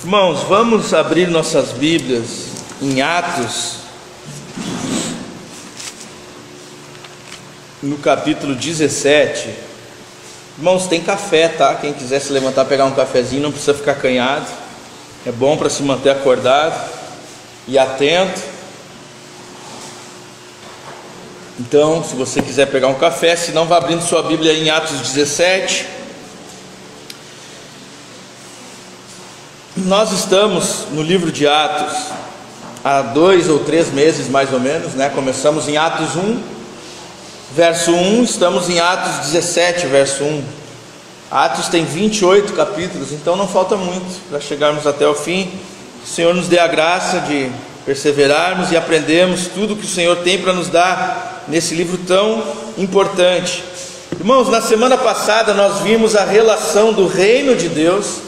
Irmãos, vamos abrir nossas Bíblias em Atos, no capítulo 17. Irmãos, tem café, tá? Quem quiser se levantar, pegar um cafezinho, não precisa ficar acanhado. É bom para se manter acordado e atento. Então, se você quiser pegar um café, se não, vá abrindo sua Bíblia em Atos 17. Nós estamos no livro de Atos há 2 ou 3 meses mais ou menos, né? Começamos em Atos 1, verso 1, estamos em Atos 17, verso 1. Atos tem 28 capítulos, então não falta muito para chegarmos até o fim. Que o Senhor nos dê a graça de perseverarmos e aprendermos tudo que o Senhor tem para nos dar nesse livro tão importante. Irmãos, na semana passada nós vimos a relação do reino de Deus,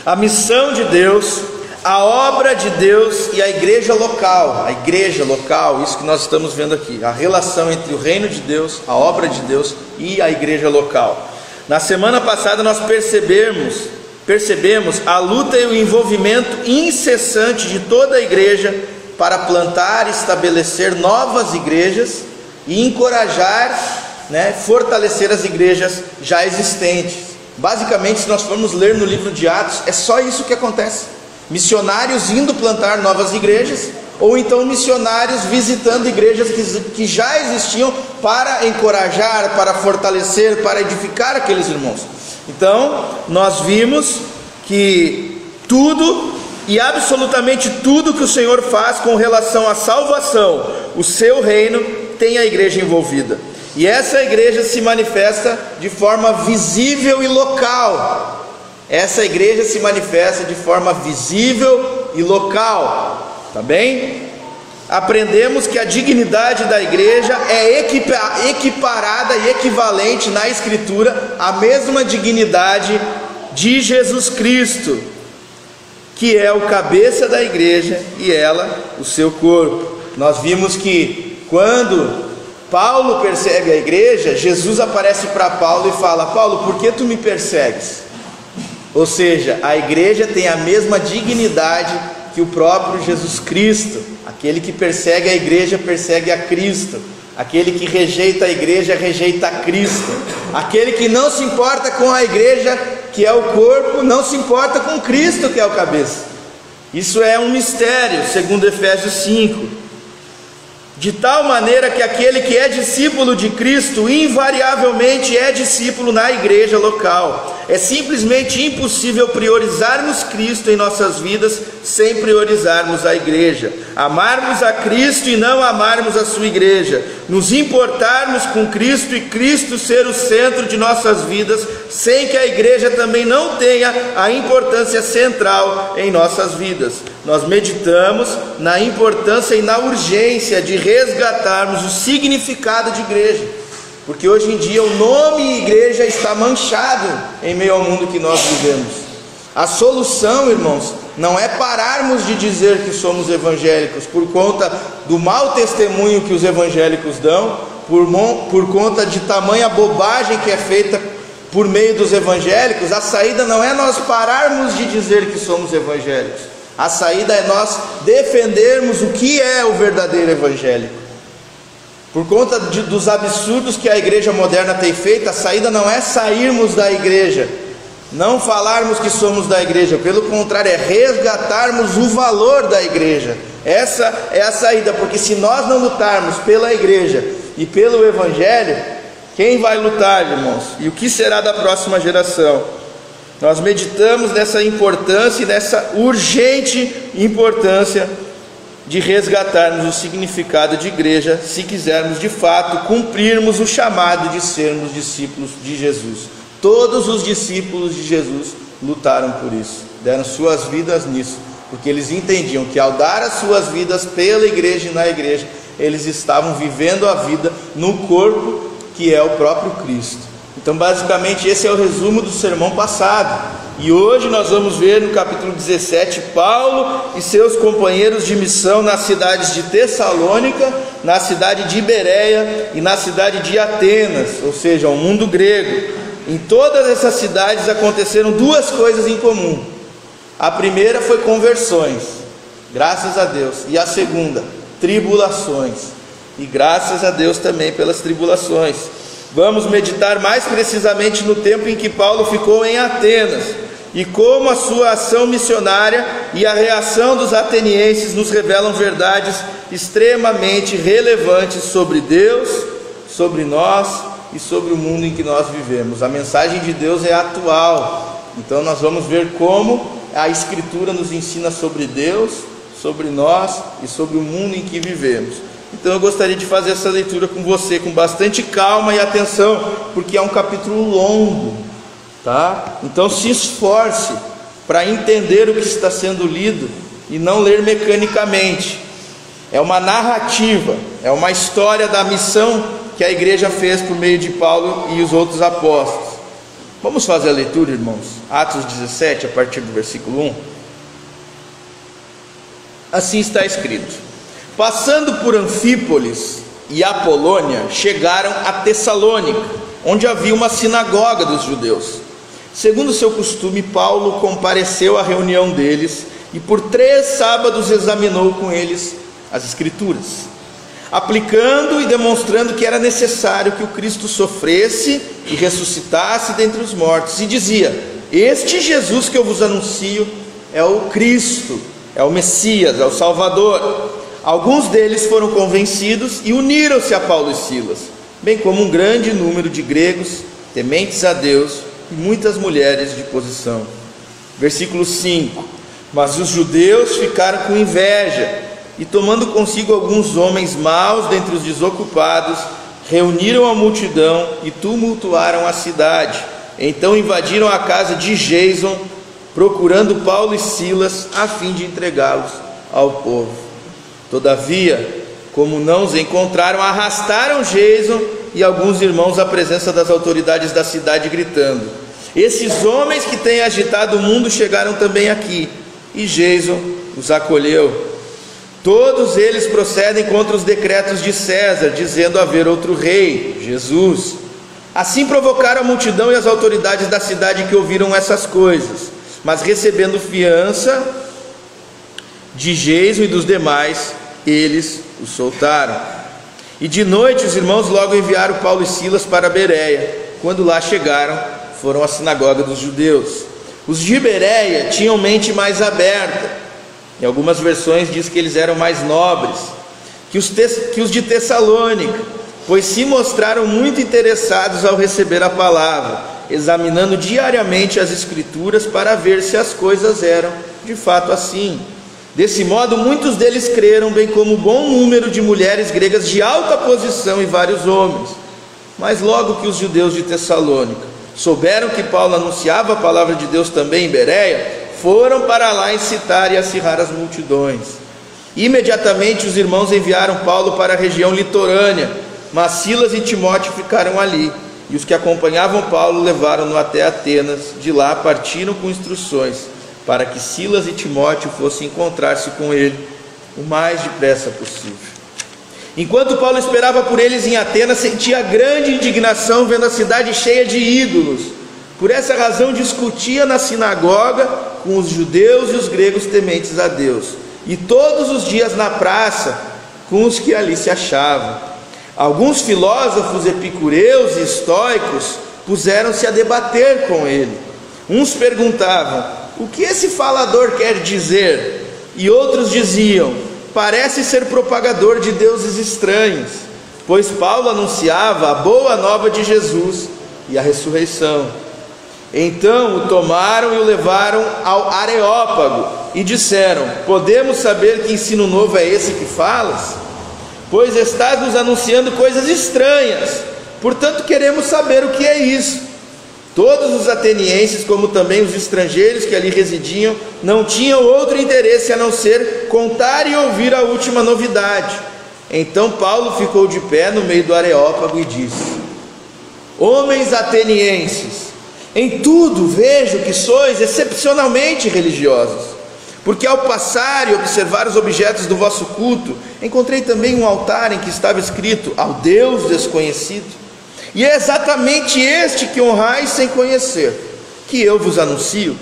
a missão de Deus, a obra de Deus e a igreja local. A igreja local, isso que nós estamos vendo aqui, a relação entre o reino de Deus, a obra de Deus e a igreja local. Na semana passada nós percebemos a luta e o envolvimento incessante de toda a igreja para plantar e estabelecer novas igrejas e encorajar, fortalecer as igrejas já existentes. Basicamente, se nós formos ler no livro de Atos, é só isso que acontece: missionários indo plantar novas igrejas, ou então missionários visitando igrejas que já existiam para encorajar, para fortalecer, para edificar aqueles irmãos. Então, nós vimos que tudo e absolutamente tudo que o Senhor faz com relação à salvação, o seu reino, tem a igreja envolvida. E essa igreja se manifesta de forma visível e local. Essa igreja se manifesta de forma visível e local. Tá bem? Aprendemos que a dignidade da igreja é equiparada e equivalente na Escritura à mesma dignidade de Jesus Cristo, que é o cabeça da igreja e ela o seu corpo. Nós vimos que quando Paulo persegue a igreja, Jesus aparece para Paulo e fala: Paulo, por que tu me persegues? Ou seja, a igreja tem a mesma dignidade que o próprio Jesus Cristo. Aquele que persegue a igreja persegue a Cristo. Aquele que rejeita a igreja rejeita a Cristo. Aquele que não se importa com a igreja, que é o corpo, não se importa com Cristo, que é o cabeça. Isso é um mistério, segundo Efésios 5. De tal maneira que aquele que é discípulo de Cristo invariavelmente é discípulo na igreja local. É simplesmente impossível priorizarmos Cristo em nossas vidas sem priorizarmos a igreja. Amarmos a Cristo e não amarmos a sua igreja. Nos importarmos com Cristo e Cristo ser o centro de nossas vidas, sem que a igreja também não tenha a importância central em nossas vidas. Nós meditamos na importância e na urgência de resgatarmos o significado de igreja, porque hoje em dia o nome igreja está manchado em meio ao mundo que nós vivemos. A solução, irmãos, não é pararmos de dizer que somos evangélicos por conta do mau testemunho que os evangélicos dão, por conta de tamanha bobagem que é feita por meio dos evangélicos. A saída não é nós pararmos de dizer que somos evangélicos. A saída é nós defendermos o que é o verdadeiro evangelho. Por conta dos absurdos que a igreja moderna tem feito, a saída não é sairmos da igreja, não falarmos que somos da igreja, pelo contrário, é resgatarmos o valor da igreja. Essa é a saída, porque se nós não lutarmos pela igreja e pelo evangelho, quem vai lutar, irmãos? E o que será da próxima geração? Nós meditamos nessa importância e nessa urgente importância de resgatarmos o significado de igreja, se quisermos de fato cumprirmos o chamado de sermos discípulos de Jesus. Todos os discípulos de Jesus lutaram por isso, deram suas vidas nisso, porque eles entendiam que ao dar as suas vidas pela igreja e na igreja, eles estavam vivendo a vida no corpo que é o próprio Cristo. Então, basicamente, esse é o resumo do sermão passado. E hoje nós vamos ver no capítulo 17, Paulo e seus companheiros de missão nas cidades de Tessalônica, na cidade de Bereia e na cidade de Atenas, ou seja, o mundo grego. Em todas essas cidades aconteceram duas coisas em comum. A primeira foi conversões, graças a Deus. E a segunda, tribulações, e graças a Deus também pelas tribulações. Vamos meditar mais precisamente no tempo em que Paulo ficou em Atenas, e como a sua ação missionária e a reação dos atenienses nos revelam verdades extremamente relevantes sobre Deus, sobre nós e sobre o mundo em que nós vivemos. A mensagem de Deus é atual, então nós vamos ver como a Escritura nos ensina sobre Deus, sobre nós e sobre o mundo em que vivemos. Então eu gostaria de fazer essa leitura com você com bastante calma e atenção, porque é um capítulo longo, tá? Então se esforce para entender o que está sendo lido e não ler mecanicamente. É uma narrativa, é uma história da missão que a igreja fez por meio de Paulo e os outros apóstolos. Vamos fazer a leitura, irmãos? Atos 17, a partir do versículo 1. Assim está escrito: passando por Anfípolis e Apolônia, chegaram a Tessalônica, onde havia uma sinagoga dos judeus. Segundo seu costume, Paulo compareceu à reunião deles e por 3 sábados examinou com eles as Escrituras, aplicando e demonstrando que era necessário que o Cristo sofresse e ressuscitasse dentre os mortos, e dizia: este Jesus que eu vos anuncio é o Cristo, é o Messias, é o Salvador. Alguns deles foram convencidos e uniram-se a Paulo e Silas, bem como um grande número de gregos tementes a Deus e muitas mulheres de posição. Versículo 5: mas os judeus ficaram com inveja e, tomando consigo alguns homens maus dentre os desocupados, reuniram a multidão e tumultuaram a cidade. Então invadiram a casa de Jason, procurando Paulo e Silas a fim de entregá-los ao povo. Todavia, como não os encontraram, arrastaram Jason e alguns irmãos à presença das autoridades da cidade, gritando: esses homens que têm agitado o mundo chegaram também aqui. E Jason os acolheu. Todos eles procedem contra os decretos de César, dizendo haver outro rei, Jesus. Assim provocaram a multidão e as autoridades da cidade que ouviram essas coisas, mas recebendo fiança de Jason e dos demais, eles os soltaram. E de noite os irmãos logo enviaram Paulo e Silas para Bereia. Quando lá chegaram, foram à sinagoga dos judeus. Os de Bereia tinham mente mais aberta. Em algumas versões diz que eles eram mais nobres que os de Tessalônica, pois se mostraram muito interessados ao receber a palavra, examinando diariamente as Escrituras para ver se as coisas eram de fato assim. Desse modo muitos deles creram, bem como um bom número de mulheres gregas de alta posição e vários homens. Mas logo que os judeus de Tessalônica souberam que Paulo anunciava a palavra de Deus também em Bereia, foram para lá incitar e acirrar as multidões. Imediatamente os irmãos enviaram Paulo para a região litorânea, mas Silas e Timóteo ficaram ali, e os que acompanhavam Paulo levaram-no até Atenas. De lá partiram com instruções para que Silas e Timóteo fossem encontrar-se com ele o mais depressa possível. Enquanto Paulo esperava por eles em Atenas, sentia grande indignação vendo a cidade cheia de ídolos. Por essa razão discutia na sinagoga com os judeus e os gregos tementes a Deus, e todos os dias na praça com os que ali se achavam. Alguns filósofos epicureus e estoicos puseram-se a debater com ele. Uns perguntavam: o que esse falador quer dizer? E outros diziam: parece ser propagador de deuses estranhos, pois Paulo anunciava a boa nova de Jesus e a ressurreição. Então o tomaram e o levaram ao Areópago e disseram: podemos saber que ensino novo é esse que falas? Pois estás nos anunciando coisas estranhas, portanto queremos saber o que é isso. Todos os atenienses, como também os estrangeiros que ali residiam, não tinham outro interesse a não ser contar e ouvir a última novidade. Então Paulo ficou de pé no meio do Areópago e disse: homens atenienses, em tudo vejo que sois excepcionalmente religiosos, porque ao passar e observar os objetos do vosso culto, encontrei também um altar em que estava escrito: ao Deus desconhecido. E é exatamente este que honrais sem conhecer, que eu vos anuncio.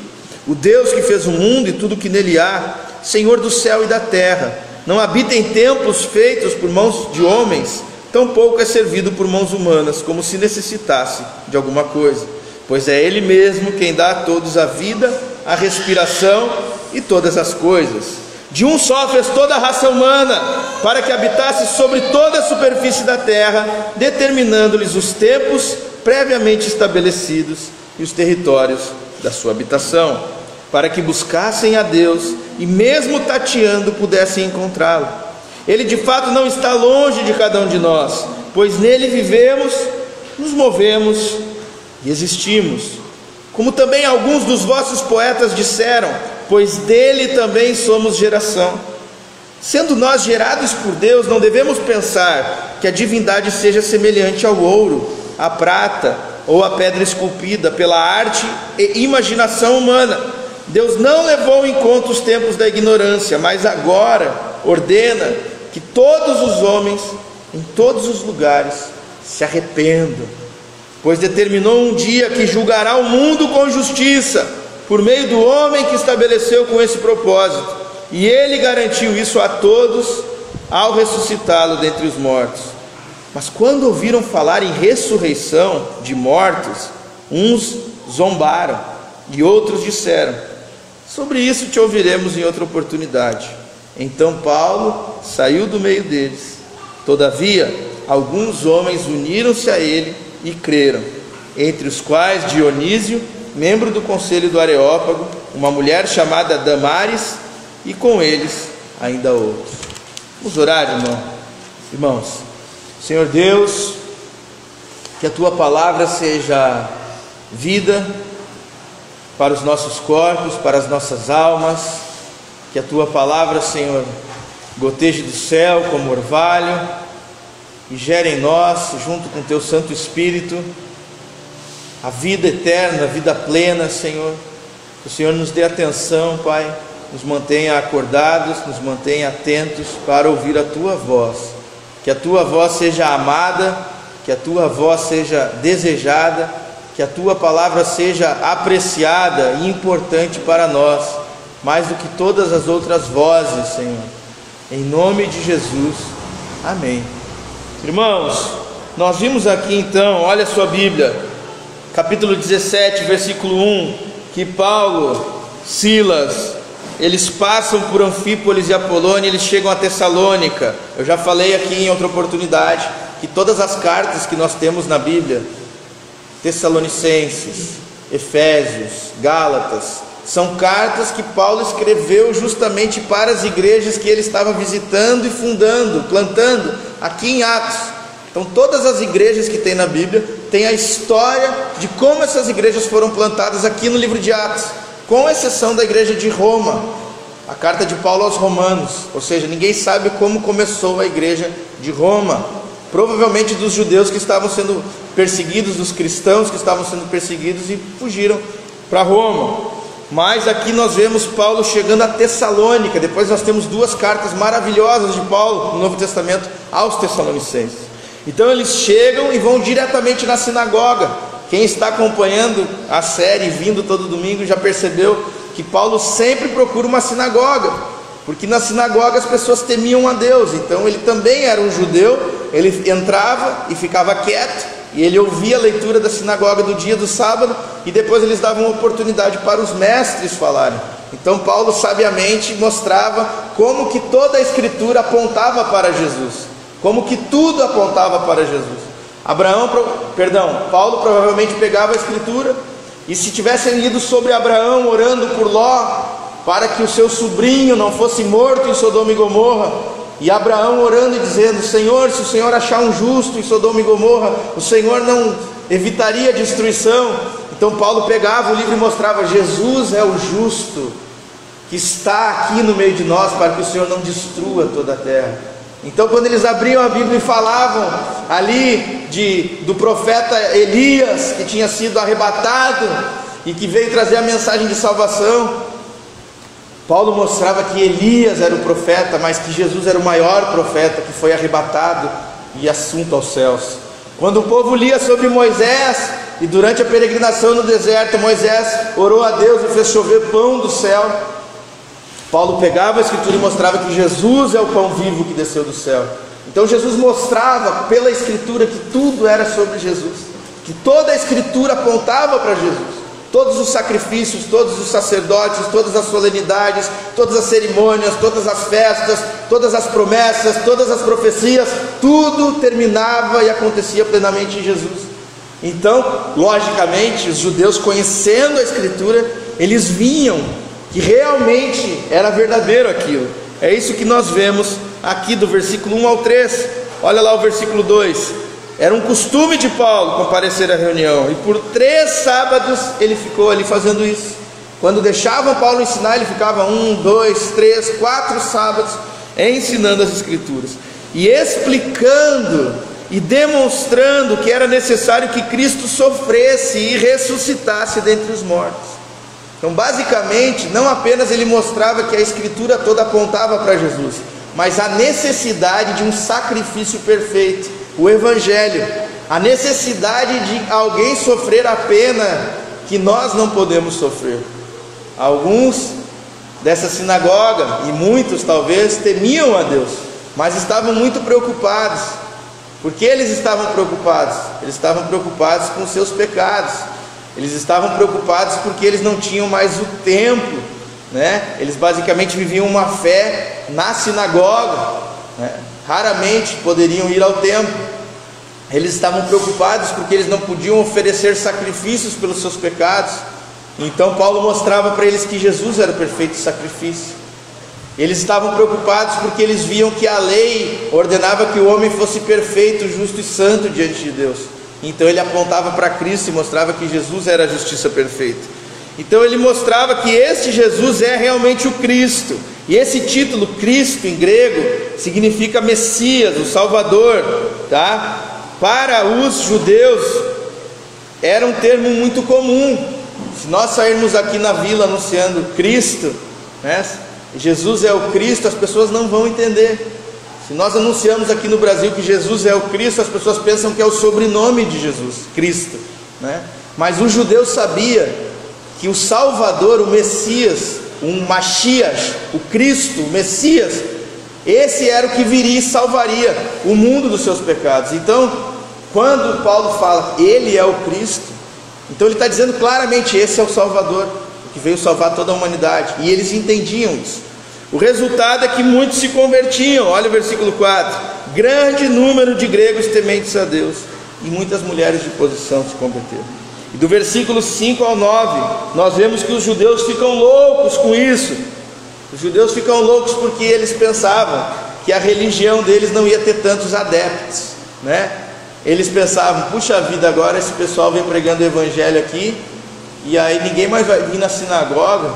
O Deus que fez o mundo e tudo que nele há, Senhor do céu e da terra, não habita em templos feitos por mãos de homens, tampouco é servido por mãos humanas, como se necessitasse de alguma coisa, pois é Ele mesmo quem dá a todos a vida, a respiração e todas as coisas. De um só fez toda a raça humana, para que habitasse sobre toda a superfície da terra, determinando-lhes os tempos previamente estabelecidos e os territórios da sua habitação, para que buscassem a Deus e mesmo tateando pudessem encontrá-lo. Ele de fato não está longe de cada um de nós, pois nele vivemos, nos movemos e existimos. Como também alguns dos vossos poetas disseram, pois dele também somos geração. Sendo nós gerados por Deus, não devemos pensar que a divindade seja semelhante ao ouro, à prata ou à pedra esculpida pela arte e imaginação humana. Deus não levou em conta os tempos da ignorância, mas agora ordena que todos os homens, em todos os lugares, se arrependam, pois determinou um dia que julgará o mundo com justiça, por meio do homem que estabeleceu com esse propósito, e ele garantiu isso a todos ao ressuscitá-lo dentre os mortos. Mas quando ouviram falar em ressurreição de mortos, uns zombaram e outros disseram: sobre isso te ouviremos em outra oportunidade. Então Paulo saiu do meio deles. Todavia, alguns homens uniram-se a ele e creram, entre os quais Dionísio, membro do conselho do Areópago, uma mulher chamada Damares, e com eles ainda outros. Vamos orar, irmãos. Senhor Deus, que a Tua palavra seja vida para os nossos corpos, para as nossas almas, que a Tua palavra, Senhor, goteje do céu como orvalho e gere em nós, junto com Teu Santo Espírito, a vida eterna, a vida plena, Senhor. Que o Senhor nos dê atenção, Pai, nos mantenha acordados, nos mantenha atentos para ouvir a Tua voz. Que a Tua voz seja amada, que a Tua voz seja desejada, que a Tua palavra seja apreciada e importante para nós, mais do que todas as outras vozes, Senhor. Em nome de Jesus, amém. Irmãos, nós vimos aqui então, olha a sua Bíblia, capítulo 17, versículo 1, que Paulo, Silas, eles passam por Anfípolis e Apolônia, eles chegam a Tessalônica. Eu já falei aqui em outra oportunidade que todas as cartas que nós temos na Bíblia, Tessalonicenses, Efésios, Gálatas, são cartas que Paulo escreveu justamente para as igrejas que ele estava visitando e fundando, plantando aqui em Atos. Então todas as igrejas que tem na Bíblia tem a história de como essas igrejas foram plantadas aqui no livro de Atos, com exceção da igreja de Roma, a carta de Paulo aos Romanos. Ou seja, ninguém sabe como começou a igreja de Roma, provavelmente dos judeus que estavam sendo perseguidos, dos cristãos que estavam sendo perseguidos e fugiram para Roma. Mas aqui nós vemos Paulo chegando a Tessalônica. Depois nós temos duas cartas maravilhosas de Paulo no Novo Testamento aos Tessalonicenses. Então eles chegam e vão diretamente na sinagoga. Quem está acompanhando a série, vindo todo domingo, já percebeu que Paulo sempre procura uma sinagoga, porque na sinagoga as pessoas temiam a Deus. Então ele também era um judeu, ele entrava e ficava quieto, e ele ouvia a leitura da sinagoga do dia do sábado, e depois eles davam oportunidade para os mestres falarem. Então Paulo sabiamente mostrava como que toda a escritura apontava para Jesus, como que tudo apontava para Jesus. Paulo provavelmente pegava a escritura, e se tivessem lido sobre Abraão orando por Ló, para que o seu sobrinho não fosse morto em Sodoma e Gomorra, e Abraão orando e dizendo: Senhor, se o Senhor achar um justo em Sodoma e Gomorra, o Senhor não evitaria a destruição. Então Paulo pegava o livro e mostrava: Jesus é o justo que está aqui no meio de nós, para que o Senhor não destrua toda a terra. Então quando eles abriam a Bíblia e falavam ali do profeta Elias, que tinha sido arrebatado e que veio trazer a mensagem de salvação, Paulo mostrava que Elias era o profeta, mas que Jesus era o maior profeta, que foi arrebatado e assunto aos céus. Quando o povo lia sobre Moisés, e durante a peregrinação no deserto, Moisés orou a Deus e fez chover pão do céu, Paulo pegava a Escritura e mostrava que Jesus é o pão vivo que desceu do céu. Então Jesus mostrava pela Escritura que tudo era sobre Jesus, que toda a Escritura apontava para Jesus. Todos os sacrifícios, todos os sacerdotes, todas as solenidades, todas as cerimônias, todas as festas, todas as promessas, todas as profecias, tudo terminava e acontecia plenamente em Jesus. Então, logicamente, os judeus, conhecendo a Escritura, eles viam que realmente era verdadeiro aquilo. É isso que nós vemos aqui do versículo 1 ao 3. Olha lá o versículo 2. Era um costume de Paulo comparecer à reunião, e por 3 sábados ele ficou ali fazendo isso. Quando deixavam Paulo ensinar, ele ficava 1, 2, 3, 4 sábados ensinando as Escrituras e explicando e demonstrando que era necessário que Cristo sofresse e ressuscitasse dentre os mortos. Então, basicamente, não apenas ele mostrava que a Escritura toda apontava para Jesus, mas a necessidade de um sacrifício perfeito, o Evangelho, a necessidade de alguém sofrer a pena que nós não podemos sofrer. Alguns dessa sinagoga, e muitos talvez, temiam a Deus, mas estavam muito preocupados. Por que eles estavam preocupados? Eles estavam preocupados com os seus pecados. Eles estavam preocupados porque eles não tinham mais o templo, né? Eles basicamente viviam uma fé na sinagoga, né? Raramente poderiam ir ao templo. Eles estavam preocupados porque eles não podiam oferecer sacrifícios pelos seus pecados. Então Paulo mostrava para eles que Jesus era o perfeito sacrifício. Eles estavam preocupados porque eles viam que a lei ordenava que o homem fosse perfeito, justo e santo diante de Deus. Então ele apontava para Cristo e mostrava que Jesus era a justiça perfeita. Então ele mostrava que este Jesus é realmente o Cristo. E esse título, Cristo, em grego, significa Messias, o Salvador, tá? Para os judeus, era um termo muito comum. Se nós sairmos aqui na vila anunciando Cristo, né? Jesus é o Cristo, as pessoas não vão entender. Se nós anunciamos aqui no Brasil que Jesus é o Cristo, as pessoas pensam que é o sobrenome de Jesus, Cristo, né? Mas o judeu sabia que o Salvador, o Messias, um Mashiach, o Cristo, o Messias, esse era o que viria e salvaria o mundo dos seus pecados. Então, quando Paulo fala, ele é o Cristo, então ele está dizendo claramente, esse é o Salvador, que veio salvar toda a humanidade, e eles entendiam isso. O resultado é que muitos se convertiam. Olha o versículo 4, grande número de gregos tementes a Deus, e muitas mulheres de posição se converteram. E do versículo 5 ao 9, nós vemos que os judeus ficam loucos com isso. Os judeus ficam loucos porque eles pensavam que a religião deles não ia ter tantos adeptos, né? Eles pensavam, puxa vida, agora esse pessoal vem pregando o evangelho aqui, e aí ninguém mais vai vir na sinagoga,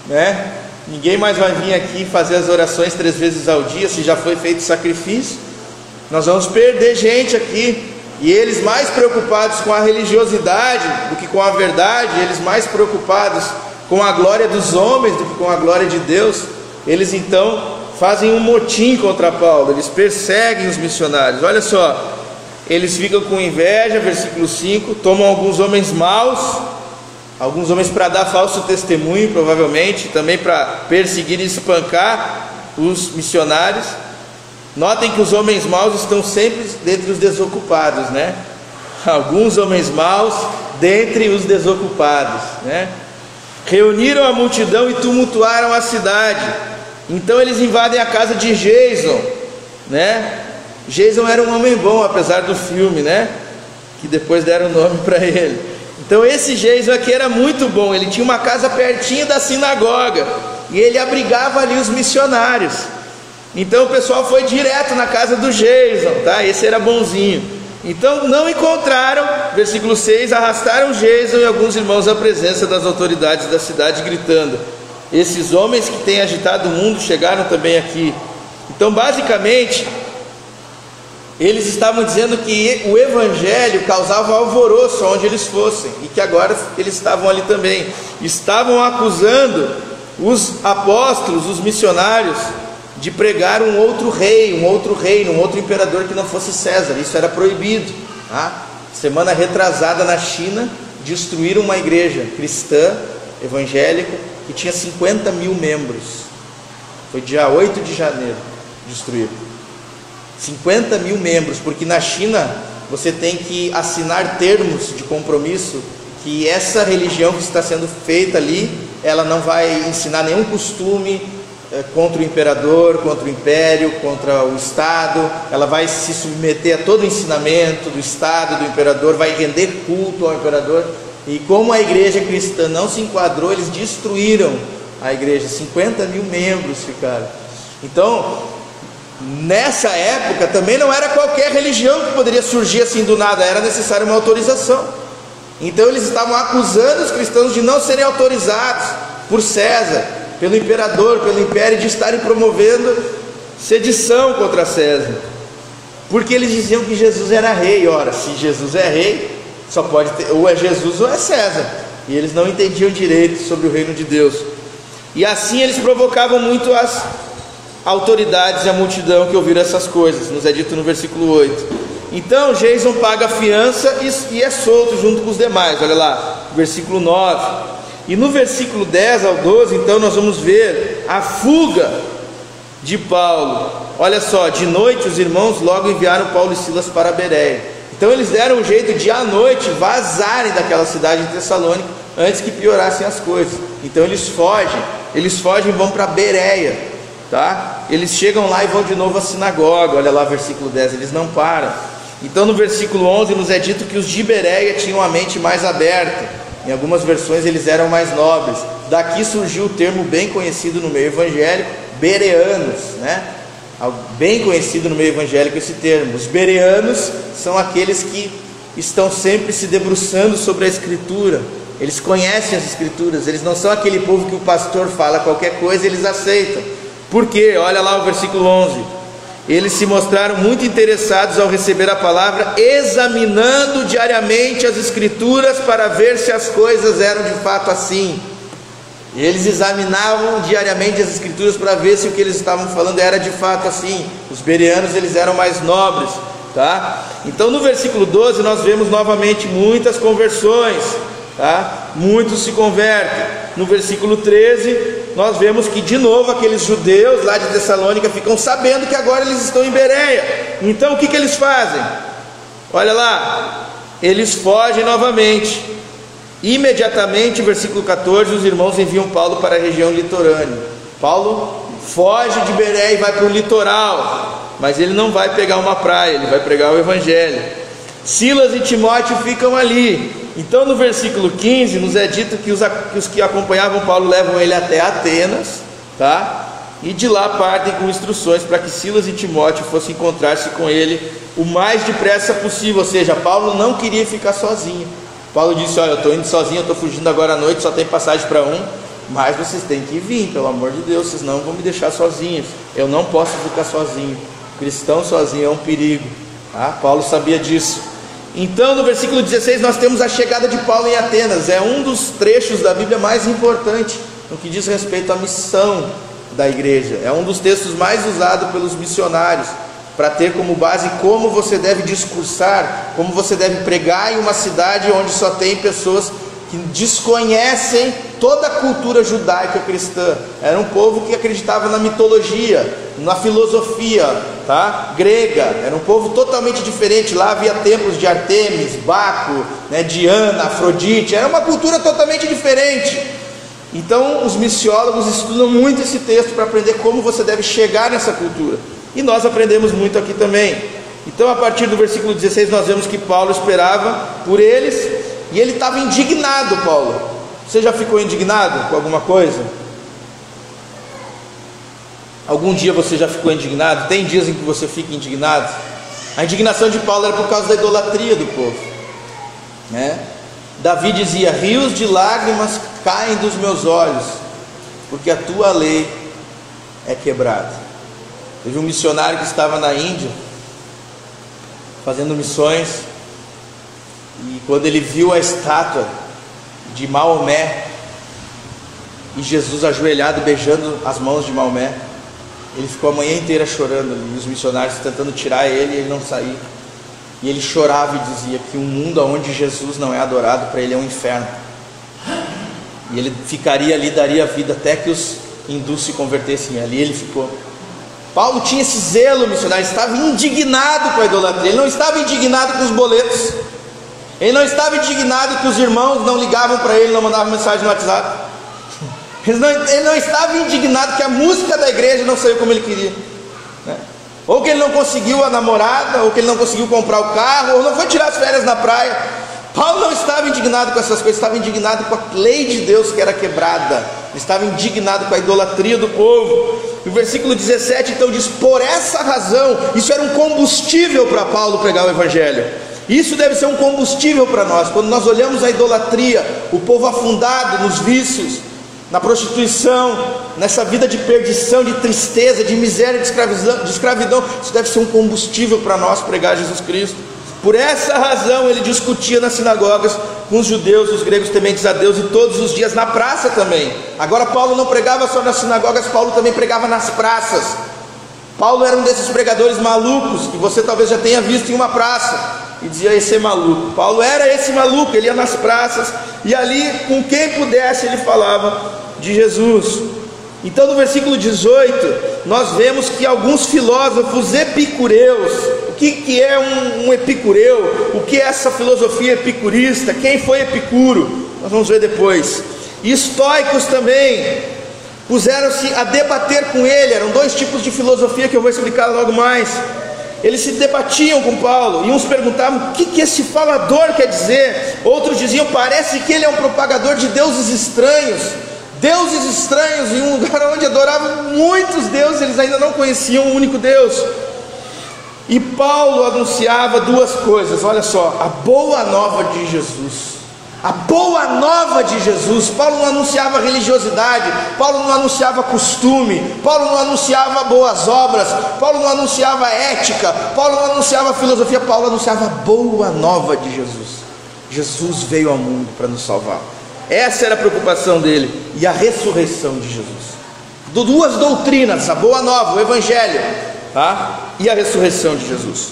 né? Ninguém mais vai vir aqui fazer as orações 3 vezes ao dia, se já foi feito sacrifício. Nós vamos perder gente aqui. E eles mais preocupados com a religiosidade do que com a verdade, eles mais preocupados com a glória dos homens do que com a glória de Deus, eles então fazem um motim contra Paulo, eles perseguem os missionários. Olha só, eles ficam com inveja, versículo 5, tomam alguns homens maus, alguns homens para dar falso testemunho, provavelmente, também para perseguir e espancar os missionários. Notem que os homens maus estão sempre dentre os desocupados, né? Alguns homens maus dentre os desocupados, né? Reuniram a multidão e tumultuaram a cidade. Então eles invadem a casa de Jason, né? Jason era um homem bom, apesar do filme, né? Que depois deram o nome para ele. Então esse Jason aqui era muito bom. Ele tinha uma casa pertinho da sinagoga e ele abrigava ali os missionários. Então o pessoal foi direto na casa do Jason, tá? Esse era bonzinho. Então não encontraram, versículo 6, arrastaram Jason e alguns irmãos à presença das autoridades da cidade, gritando: esses homens que têm agitado o mundo chegaram também aqui. Então basicamente eles estavam dizendo que o evangelho causava alvoroço onde eles fossem, e que agora eles estavam ali também. Estavam acusando os apóstolos, os missionários, de pregar um outro rei, um outro reino, um outro imperador que não fosse César. Isso era proibido. Semana retrasada na China, destruíram uma igreja cristã, evangélica, que tinha 50 mil membros. Foi dia 8 de janeiro, destruíram 50 mil membros, porque na China você tem que assinar termos de compromisso que essa religião que está sendo feita ali, ela não vai ensinar nenhum costume contra o imperador, contra o império, contra o Estado. Ela vai se submeter a todo o ensinamento do Estado, do imperador, vai render culto ao imperador. E como a igreja cristã não se enquadrou, eles destruíram a igreja. 50 mil membros ficaram. Então, nessa época também não era qualquer religião que poderia surgir assim do nada, era necessária uma autorização. Então eles estavam acusando os cristãos de não serem autorizados por César, pelo imperador, pelo império, de estarem promovendo sedição contra César, porque eles diziam que Jesus era rei. Ora, se Jesus é rei, só pode ter, ou é Jesus ou é César, e eles não entendiam direito sobre o reino de Deus. E assim eles provocavam muito as autoridades e a multidão que ouviram essas coisas. Nos é dito no versículo 8. Então Jason paga a fiança e é solto junto com os demais. Olha lá, versículo 9. E no versículo 10 ao 12, então nós vamos ver a fuga de Paulo. Olha só, de noite os irmãos logo enviaram Paulo e Silas para Bereia. Então eles deram um jeito de à noite vazarem daquela cidade de Tessalônica, antes que piorassem as coisas. Então eles fogem e vão para Bereia, tá? Eles chegam lá e vão de novo à sinagoga. Olha lá, versículo 10, eles não param. Então no versículo 11 nos é dito que os de Bereia tinham a mente mais aberta. Em algumas versões eles eram mais nobres. Daqui surgiu o termo bem conhecido no meio evangélico, bereanos, né? Bem conhecido no meio evangélico esse termo. Os bereanos são aqueles que estão sempre se debruçando sobre a Escritura. Eles conhecem as Escrituras. Eles não são aquele povo que o pastor fala qualquer coisa, eles aceitam. Por quê? Olha lá o versículo 11. Eles se mostraram muito interessados ao receber a palavra, examinando diariamente as Escrituras para ver se as coisas eram de fato assim. Eles examinavam diariamente as Escrituras para ver se o que eles estavam falando era de fato assim. Os bereanos, eles eram mais nobres, tá? Então no versículo 12 nós vemos novamente muitas conversões, tá? Muitos se convertem. No versículo 13 nós vemos que de novo aqueles judeus lá de Tessalônica ficam sabendo que agora eles estão em Bereia. Então o que eles fazem? Olha lá, eles fogem novamente. Imediatamente, versículo 14, os irmãos enviam Paulo para a região litorânea. Paulo foge de Bereia e vai para o litoral, mas ele não vai pegar uma praia, ele vai pregar o evangelho. Silas e Timóteo ficam ali. Então no versículo 15 nos é dito que os que acompanhavam Paulo levam ele até Atenas, tá? E de lá partem com instruções para que Silas e Timóteo fossem encontrar-se com ele o mais depressa possível. Ou seja, Paulo não queria ficar sozinho. Paulo disse: olha, eu estou indo sozinho, eu estou fugindo agora à noite, só tem passagem para um, mas vocês têm que vir, pelo amor de Deus, vocês não vão me deixar sozinhos. Eu não posso ficar sozinho. Cristão sozinho é um perigo, tá? Paulo sabia disso. Então no versículo 16 nós temos a chegada de Paulo em Atenas. É um dos trechos da Bíblia mais importante no que diz respeito à missão da igreja. É um dos textos mais usados pelos missionários para ter como base como você deve discursar, como você deve pregar em uma cidade onde só tem pessoas que desconhecem toda a cultura judaica cristã. Era um povo que acreditava na mitologia, na filosofia, tá? Grega. Era um povo totalmente diferente. Lá havia templos de Artemis, Baco, né, Diana, Afrodite. Era uma cultura totalmente diferente. Então os missiólogos estudam muito esse texto para aprender como você deve chegar nessa cultura. E nós aprendemos muito aqui também. Então a partir do versículo 16 nós vemos que Paulo esperava por eles. E ele estava indignado, Paulo. Você já ficou indignado com alguma coisa? Algum dia você já ficou indignado? Tem dias em que você fica indignado? A indignação de Paulo era por causa da idolatria do povo, né? Davi dizia: rios de lágrimas caem dos meus olhos, porque a tua lei é quebrada. Teve um missionário que estava na Índia fazendo missões, e quando ele viu a estátua de Maomé e Jesus ajoelhado beijando as mãos de Maomé, ele ficou a manhã inteira chorando ali, e os missionários tentando tirar ele e ele não sair. E ele chorava e dizia que um mundo onde Jesus não é adorado, para ele é um inferno. E ele ficaria ali, daria vida até que os hindus se convertessem. Ali ele ficou. Paulo tinha esse zelo missionário, ele estava indignado com a idolatria. Ele não estava indignado com os boletos, ele não estava indignado que os irmãos não ligavam para ele, não mandavam mensagem no WhatsApp. Ele não estava indignado que a música da igreja não saiu como ele queria, né? Ou que ele não conseguiu a namorada, ou que ele não conseguiu comprar o carro, ou não foi tirar as férias na praia. Paulo não estava indignado com essas coisas, estava indignado com a lei de Deus que era quebrada, ele estava indignado com a idolatria do povo. O versículo 17 então diz: por essa razão, isso era um combustível para Paulo pregar o evangelho. Isso deve ser um combustível para nós, quando nós olhamos a idolatria, o povo afundado nos vícios, na prostituição, nessa vida de perdição, de tristeza, de miséria, de escravidão. Isso deve ser um combustível para nós pregar Jesus Cristo. Por essa razão ele discutia nas sinagogas com os judeus, os gregos tementes a Deus, e todos os dias na praça também. Agora Paulo não pregava só nas sinagogas, Paulo também pregava nas praças. Paulo era um desses pregadores malucos que você talvez já tenha visto em uma praça e dizia: esse é maluco. Paulo era esse maluco, ele ia nas praças e ali com quem pudesse ele falava de Jesus. Então no versículo 18 nós vemos que alguns filósofos epicureus, o que é um epicureu? O que é essa filosofia epicurista? Quem foi Epicuro? Nós vamos ver depois. E estoicos também puseram-se a debater com ele. Eram dois tipos de filosofia que eu vou explicar logo mais. Eles se debatiam com Paulo, e uns perguntavam: o que esse falador quer dizer? Outros diziam: parece que ele é um propagador de deuses estranhos. Deuses estranhos em um lugar onde adoravam muitos deuses, eles ainda não conheciam o único Deus. E Paulo anunciava duas coisas, olha só: a boa nova de Jesus. A boa nova de Jesus. Paulo não anunciava religiosidade, Paulo não anunciava costume, Paulo não anunciava boas obras, Paulo não anunciava ética, Paulo não anunciava filosofia, Paulo anunciava a boa nova de Jesus. Jesus veio ao mundo para nos salvar. Essa era a preocupação dele, e a ressurreição de Jesus. Duas doutrinas, a boa nova, o evangelho, tá? E a ressurreição de Jesus.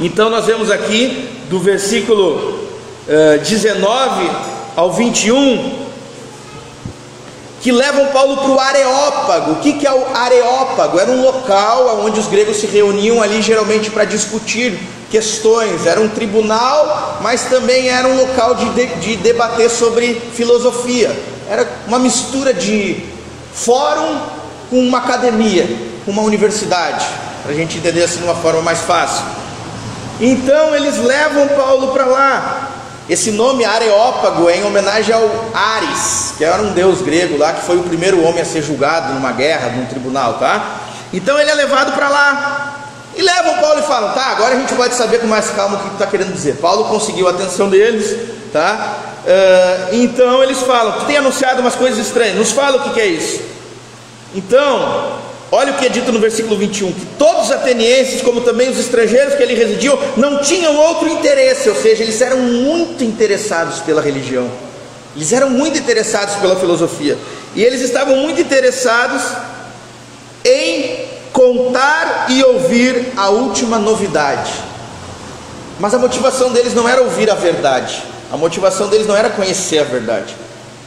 Então nós vemos aqui do versículo 19 ao 21 que levam Paulo para o Areópago. O que é o Areópago? Era um local onde os gregos se reuniam ali geralmente para discutir questões. Era um tribunal, mas também era um local de debater sobre filosofia. Era uma mistura de fórum com uma academia, com uma universidade, para a gente entender assim de uma forma mais fácil. Então eles levam Paulo para lá. Esse nome Areópago é em homenagem ao Ares, que era um deus grego lá, que foi o primeiro homem a ser julgado numa guerra, num tribunal, tá? Então ele é levado para lá, e levam Paulo e falam: tá, agora a gente pode saber com mais calma o que está querendo dizer. Paulo conseguiu a atenção deles, tá? Então eles falam: tu tem anunciado umas coisas estranhas, nos fala o que é isso. Então, olha o que é dito no versículo 21, que todos os atenienses, como também os estrangeiros que ali residiam, não tinham outro interesse, ou seja, eles eram muito interessados pela religião, eles eram muito interessados pela filosofia, e eles estavam muito interessados em contar e ouvir a última novidade. Mas a motivação deles não era ouvir a verdade, a motivação deles não era conhecer a verdade,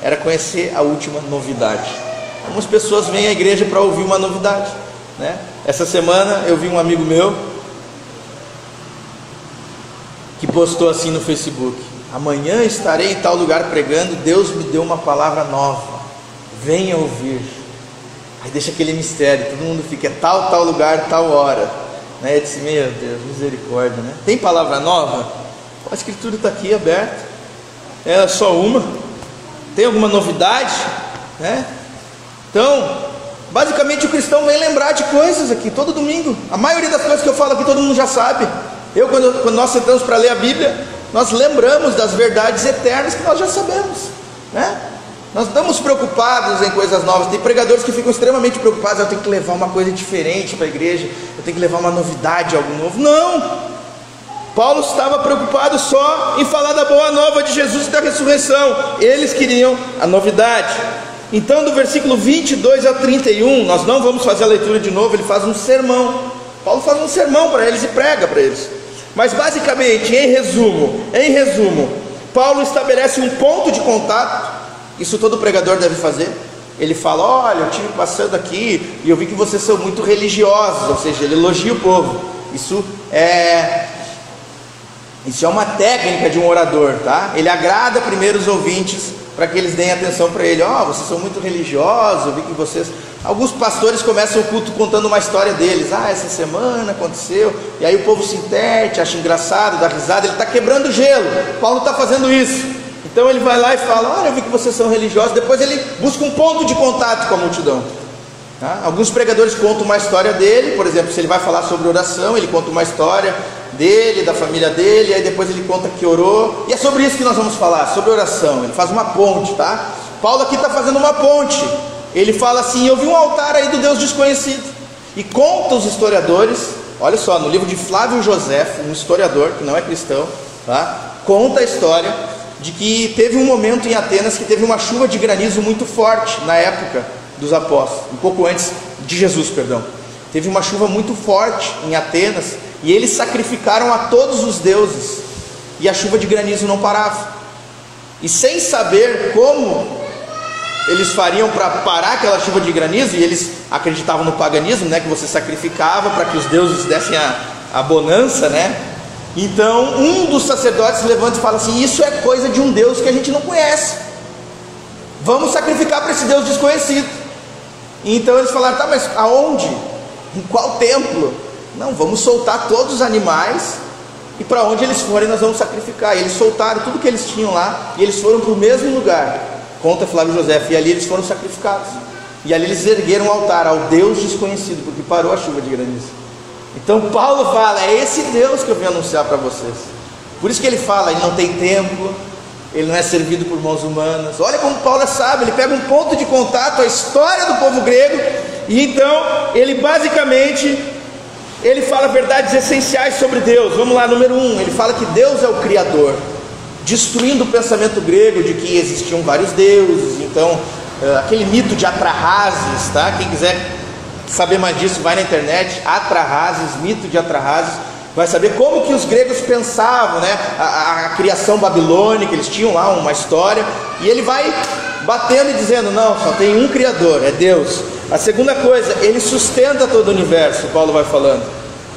era conhecer a última novidade. Algumas pessoas vêm à igreja para ouvir uma novidade, né? Essa semana eu vi um amigo meu que postou assim no Facebook: amanhã estarei em tal lugar pregando, Deus me deu uma palavra nova, venha ouvir. Aí deixa aquele mistério, todo mundo fica: tal lugar, tal hora, né? Eu disse: meu Deus, misericórdia, né? Tem palavra nova? A escritura está aqui aberta, é só uma. Tem alguma novidade, né? Então, basicamente o cristão vem lembrar de coisas aqui todo domingo. A maioria das coisas que eu falo aqui todo mundo já sabe. Quando nós sentamos para ler a Bíblia, nós lembramos das verdades eternas que nós já sabemos, né? Nós não estamos preocupados em coisas novas. Tem pregadores que ficam extremamente preocupados: eu tenho que levar uma coisa diferente para a igreja, eu tenho que levar uma novidade, algo novo. Não! Paulo estava preocupado só em falar da boa nova de Jesus e da ressurreição. Eles queriam a novidade. Então do versículo 22 ao 31, nós não vamos fazer a leitura de novo, ele faz um sermão. Paulo faz um sermão para eles e prega para eles. Mas basicamente, em resumo, Paulo estabelece um ponto de contato. Isso todo pregador deve fazer. Ele fala: olha, eu estive passando aqui e eu vi que vocês são muito religiosos. Ou seja, ele elogia o povo. Isso é uma técnica de um orador, tá? Ele agrada primeiro os ouvintes, para que eles deem atenção para ele. Vocês são muito religiosos, eu vi que vocês... Alguns pastores começam o culto contando uma história deles. Essa semana aconteceu, e aí o povo se interte, acha engraçado, dá risada. Ele está quebrando o gelo. Paulo está fazendo isso. Então ele vai lá e fala: olha, eu vi que vocês são religiosos. Depois ele busca um ponto de contato com a multidão, tá? Alguns pregadores contam uma história dele. Por exemplo, se ele vai falar sobre oração, ele conta uma história dele, da família dele, aí depois ele conta que orou, e é sobre isso que nós vamos falar, sobre oração. Ele faz uma ponte, tá? Paulo aqui está fazendo uma ponte. Ele fala assim: eu vi um altar aí do Deus desconhecido, e conta os historiadores, olha só, no livro de Flávio Josefo, um historiador que não é cristão, tá? Conta a história de que teve um momento em Atenas que teve uma chuva de granizo muito forte, na época dos apóstolos, um pouco antes de Jesus, perdão. Teve uma chuva muito forte em Atenas, e eles sacrificaram a todos os deuses, e a chuva de granizo não parava. E sem saber como eles fariam para parar aquela chuva de granizo, e eles acreditavam no paganismo, né, que você sacrificava para que os deuses dessem a bonança, né? Então um dos sacerdotes levanta e fala assim: isso é coisa de um Deus que a gente não conhece, vamos sacrificar para esse Deus desconhecido. Então eles falaram: tá, mas aonde? Em qual templo? Não, vamos soltar todos os animais, e para onde eles forem nós vamos sacrificar. E eles soltaram tudo que eles tinham lá, e eles foram para o mesmo lugar, conta Flávio Josefo, e ali eles foram sacrificados. E ali eles ergueram um altar ao Deus desconhecido, porque parou a chuva de granizo. Então Paulo fala: é esse Deus que eu vim anunciar para vocês. Por isso que ele fala: ele não tem templo, ele não é servido por mãos humanas. Olha como Paulo é sábio, ele pega um ponto de contato, a história do povo grego, e então ele basicamente ele fala verdades essenciais sobre Deus. Vamos lá, número 1, ele fala que Deus é o Criador, destruindo o pensamento grego de que existiam vários deuses. Então aquele mito de Atrahasis, tá? Quem quiser saber mais disso, vai na internet, Atrahasis, mito de Atrahasis, vai saber como que os gregos pensavam, né? A criação babilônica, eles tinham lá uma história, e ele vai batendo e dizendo: não, só tem um Criador, é Deus. A segunda coisa, ele sustenta todo o universo, Paulo vai falando.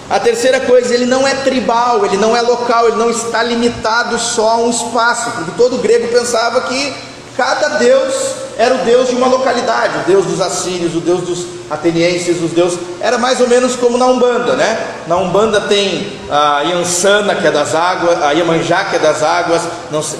A terceira coisa, ele não é tribal, ele não é local, ele não está limitado só a um espaço, porque todo grego pensava que cada deus era o deus de uma localidade. O deus dos assírios, o deus dos atenienses, os deuses, era mais ou menos como na Umbanda, né? Na Umbanda tem a Iansana, que é das águas, a Iemanjá, que é das águas,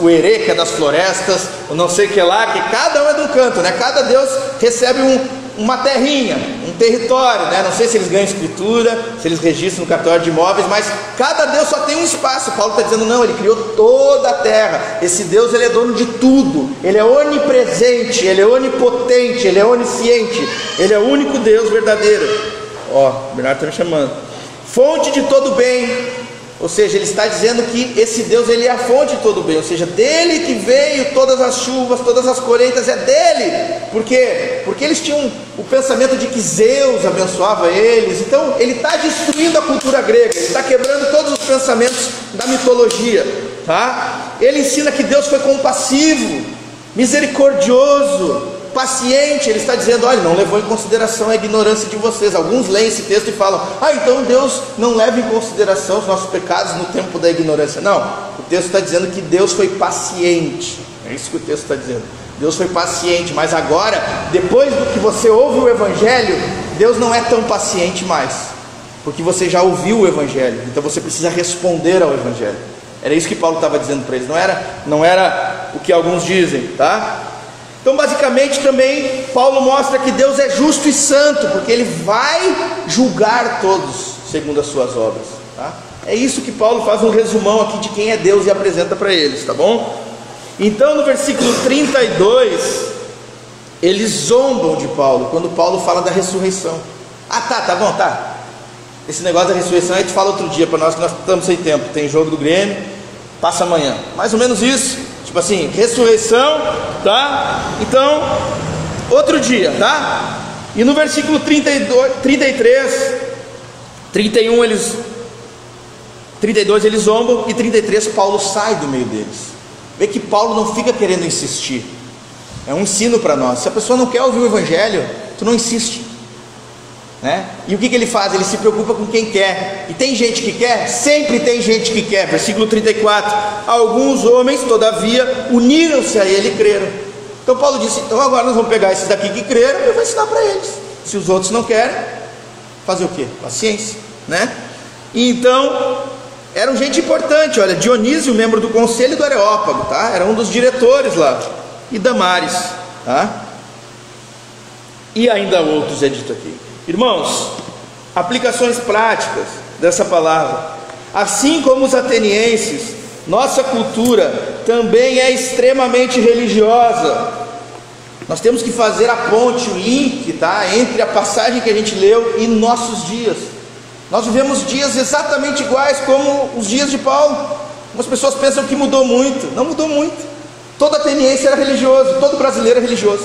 o Herê, que é das florestas, o não sei que lá, que cada um é de um canto, né? Cada deus recebe uma terrinha, um território, né? Não sei se eles ganham escritura, se eles registram no cartório de imóveis, mas cada deus só tem um espaço. Paulo está dizendo: não, ele criou toda a terra. Esse Deus, ele é dono de tudo, ele é onipresente, ele é onipotente, ele é onisciente, ele é o único Deus verdadeiro. O Bernardo está me chamando. Fonte de todo bem. Ou seja, ele está dizendo que esse Deus, ele é a fonte de todo bem. Ou seja, dele que veio todas as chuvas, todas as colheitas, é dele. Por quê? Porque eles tinham o pensamento de que Zeus abençoava eles. Então ele está destruindo a cultura grega, ele está quebrando todos os pensamentos da mitologia, tá? Ele ensina que Deus foi compassivo, misericordioso, paciente. Ele está dizendo: olha, não levou em consideração a ignorância de vocês. Alguns leem esse texto e falam: então Deus não leva em consideração os nossos pecados no tempo da ignorância. Não, o texto está dizendo que Deus foi paciente. É isso que o texto está dizendo. Deus foi paciente, mas agora, depois do que você ouve o Evangelho, Deus não é tão paciente mais, porque você já ouviu o Evangelho, então você precisa responder ao Evangelho. Era isso que Paulo estava dizendo para eles, não era o que alguns dizem, tá? Então basicamente também Paulo mostra que Deus é justo e santo, porque ele vai julgar todos segundo as suas obras, tá? É isso que Paulo faz um resumão aqui de quem é Deus e apresenta para eles, tá bom? Então no versículo 32, eles zombam de Paulo, quando Paulo fala da ressurreição. Tá bom, tá. Esse negócio da ressurreição a gente fala outro dia para nós, que nós estamos sem tempo. Tem jogo do Grêmio, passa amanhã, mais ou menos isso. Tipo assim, ressurreição, tá? Então, outro dia, tá? E no versículo 32, 33, 31, eles 32 eles zombam, e 33 Paulo sai do meio deles. Vê que Paulo não fica querendo insistir. É um ensino para nós. Se a pessoa não quer ouvir o evangelho, tu não insiste, né? E o que ele faz? Ele se preocupa com quem quer. E tem gente que quer? Sempre tem gente que quer. Versículo 34: alguns homens, todavia, uniram-se a ele e creram. Então Paulo disse: então agora nós vamos pegar esses daqui que creram e eu vou ensinar para eles. Se os outros não querem, fazer o quê? Paciência, né? E então eram gente importante. Olha, Dionísio, membro do conselho do Areópago, tá? Era um dos diretores lá. E Damares, tá? E ainda outros é dito aqui. Irmãos, aplicações práticas dessa palavra. Assim como os atenienses, nossa cultura também é extremamente religiosa. Nós temos que fazer a ponte, o link, tá? Entre a passagem que a gente leu e nossos dias. Nós vivemos dias exatamente iguais como os dias de Paulo. Algumas pessoas pensam que mudou muito. Não mudou muito. Todo ateniense era religioso, todo brasileiro é religioso.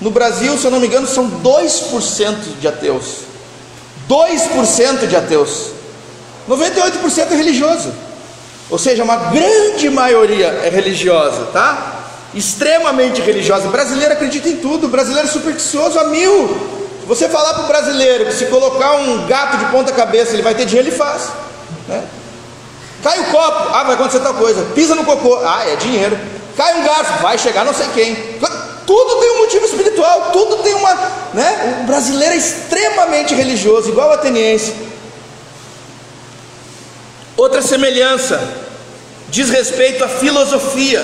No Brasil, se eu não me engano, são 2% de ateus. 2% de ateus. 98% é religioso. Ou seja, uma grande maioria é religiosa, tá? Extremamente religiosa. O brasileiro acredita em tudo. O brasileiro é supersticioso a mil. Se você falar para o brasileiro que se colocar um gato de ponta cabeça ele vai ter dinheiro, ele faz, né? Cai o copo, vai acontecer tal coisa. Pisa no cocô, é dinheiro. Cai um garfo, vai chegar não sei quem. Tudo tem um motivo espiritual, tudo tem uma, né? O brasileiro é extremamente religioso, igual o ateniense. Outra semelhança diz respeito à filosofia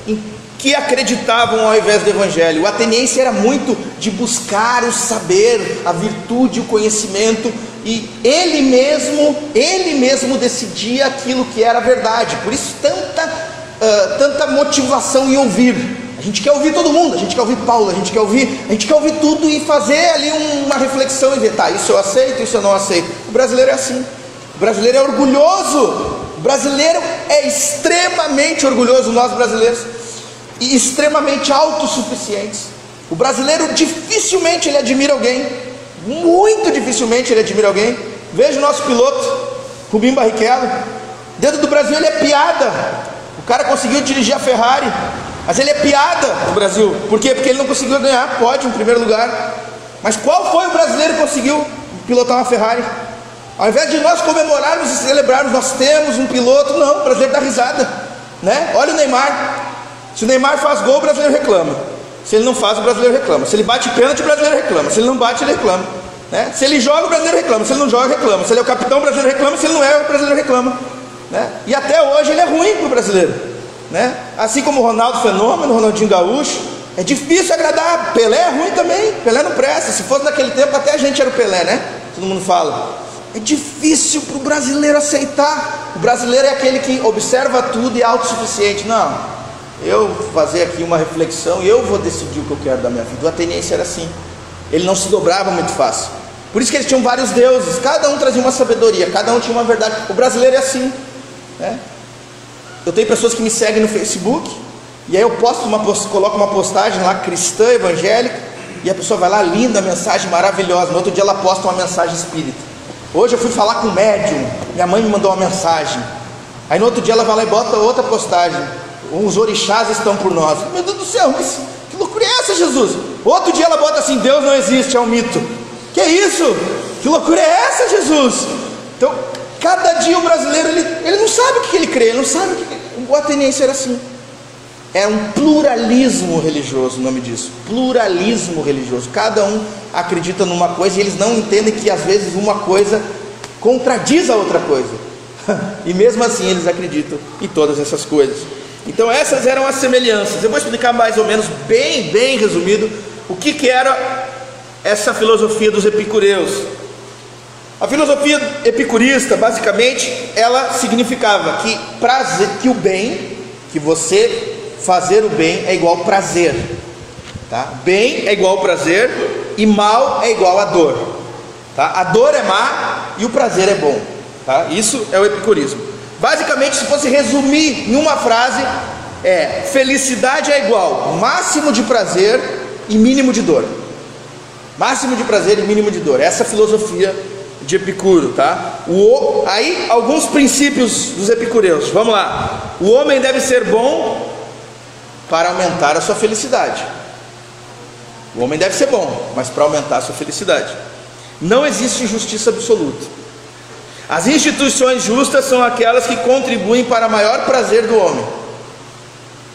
em que acreditavam ao invés do evangelho. O ateniense era muito de buscar o saber, a virtude, o conhecimento, e ele mesmo decidia aquilo que era verdade. Por isso tanta motivação em ouvir. A gente quer ouvir todo mundo, a gente quer ouvir Paulo, a gente quer ouvir tudo e fazer ali uma reflexão e ver, tá, isso eu aceito, isso eu não aceito. O brasileiro é assim. O brasileiro é orgulhoso. O brasileiro é extremamente orgulhoso, nós brasileiros, e extremamente autossuficientes. O brasileiro dificilmente ele admira alguém, muito dificilmente ele admira alguém. Veja o nosso piloto Rubinho Barrichello. Dentro do Brasil ele é piada. O cara conseguiu dirigir a Ferrari, mas ele é piada no Brasil. Por quê? Porque ele não conseguiu ganhar pódio em primeiro lugar. Mas qual foi o brasileiro que conseguiu pilotar uma Ferrari? Ao invés de nós comemorarmos e celebrarmos, nós temos um piloto, não, o brasileiro dá risada, né? Olha o Neymar. Se o Neymar faz gol, o brasileiro reclama. Se ele não faz, o brasileiro reclama. Se ele bate pênalti, o brasileiro reclama. Se ele não bate, ele reclama, né? Se ele joga, o brasileiro reclama. Se ele não joga, reclama. Se ele é o capitão, o brasileiro reclama. Se ele não é, o brasileiro reclama, né? E até hoje ele é ruim para o brasileiro, né? Assim como o Ronaldo Fenômeno, o Ronaldinho Gaúcho. É difícil agradar. Pelé é ruim também. Pelé não presta. Se fosse naquele tempo, até a gente era o Pelé, né? Todo mundo fala. É difícil para o brasileiro aceitar. O brasileiro é aquele que observa tudo e é autossuficiente. Não, eu vou fazer aqui uma reflexão e eu vou decidir o que eu quero da minha vida. O ateniense era assim. Ele não se dobrava muito fácil. Por isso que eles tinham vários deuses. Cada um trazia uma sabedoria, cada um tinha uma verdade. O brasileiro é assim, né? Eu tenho pessoas que me seguem no Facebook, e aí eu coloco uma postagem lá, cristã, evangélica, e a pessoa vai lá, linda, mensagem maravilhosa. No outro dia ela posta uma mensagem espírita. Hoje eu fui falar com o médium, minha mãe me mandou uma mensagem. Aí no outro dia ela vai lá e bota outra postagem: os orixás estão por nós. Meu Deus do céu, mas que loucura é essa, Jesus? Outro dia ela bota assim: Deus não existe, é um mito. Que é isso? Que loucura é essa, Jesus? Então, cada dia o brasileiro, ele não sabe o que ele crê, ele não sabe o que... O ateniense era assim. É um pluralismo religioso, o nome disso. Pluralismo religioso. Cada um acredita numa coisa e eles não entendem que às vezes uma coisa contradiz a outra coisa. E mesmo assim eles acreditam em todas essas coisas. Então essas eram as semelhanças. Eu vou explicar mais ou menos, bem resumido, o que era essa filosofia dos epicureus. A filosofia epicurista, basicamente, ela significava que prazer, que o bem, que você fazer o bem é igual prazer, tá? Bem é igual prazer e mal é igual a dor, tá? A dor é má e o prazer é bom, tá? Isso é o epicurismo. Basicamente, se fosse resumir em uma frase, felicidade é igual máximo de prazer e mínimo de dor. Máximo de prazer e mínimo de dor. Essa filosofia de Epicuro, tá? Aí alguns princípios dos epicureus. Vamos lá. O homem deve ser bom para aumentar a sua felicidade. O homem deve ser bom, mas para aumentar a sua felicidade. Não existe justiça absoluta. As instituições justas são aquelas que contribuem para maior prazer do homem.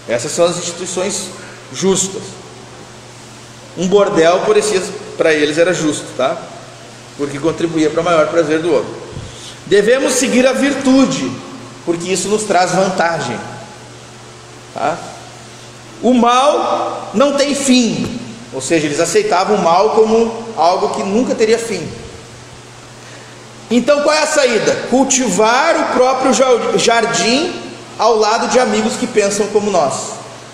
Essas são as instituições justas. Um bordel, para eles, era justo, tá? Porque contribuía para o maior prazer do homem. Devemos seguir a virtude, porque isso nos traz vantagem, tá? O mal não tem fim, ou seja, eles aceitavam o mal como algo que nunca teria fim. Então qual é a saída? Cultivar o próprio jardim ao lado de amigos que pensam como nós,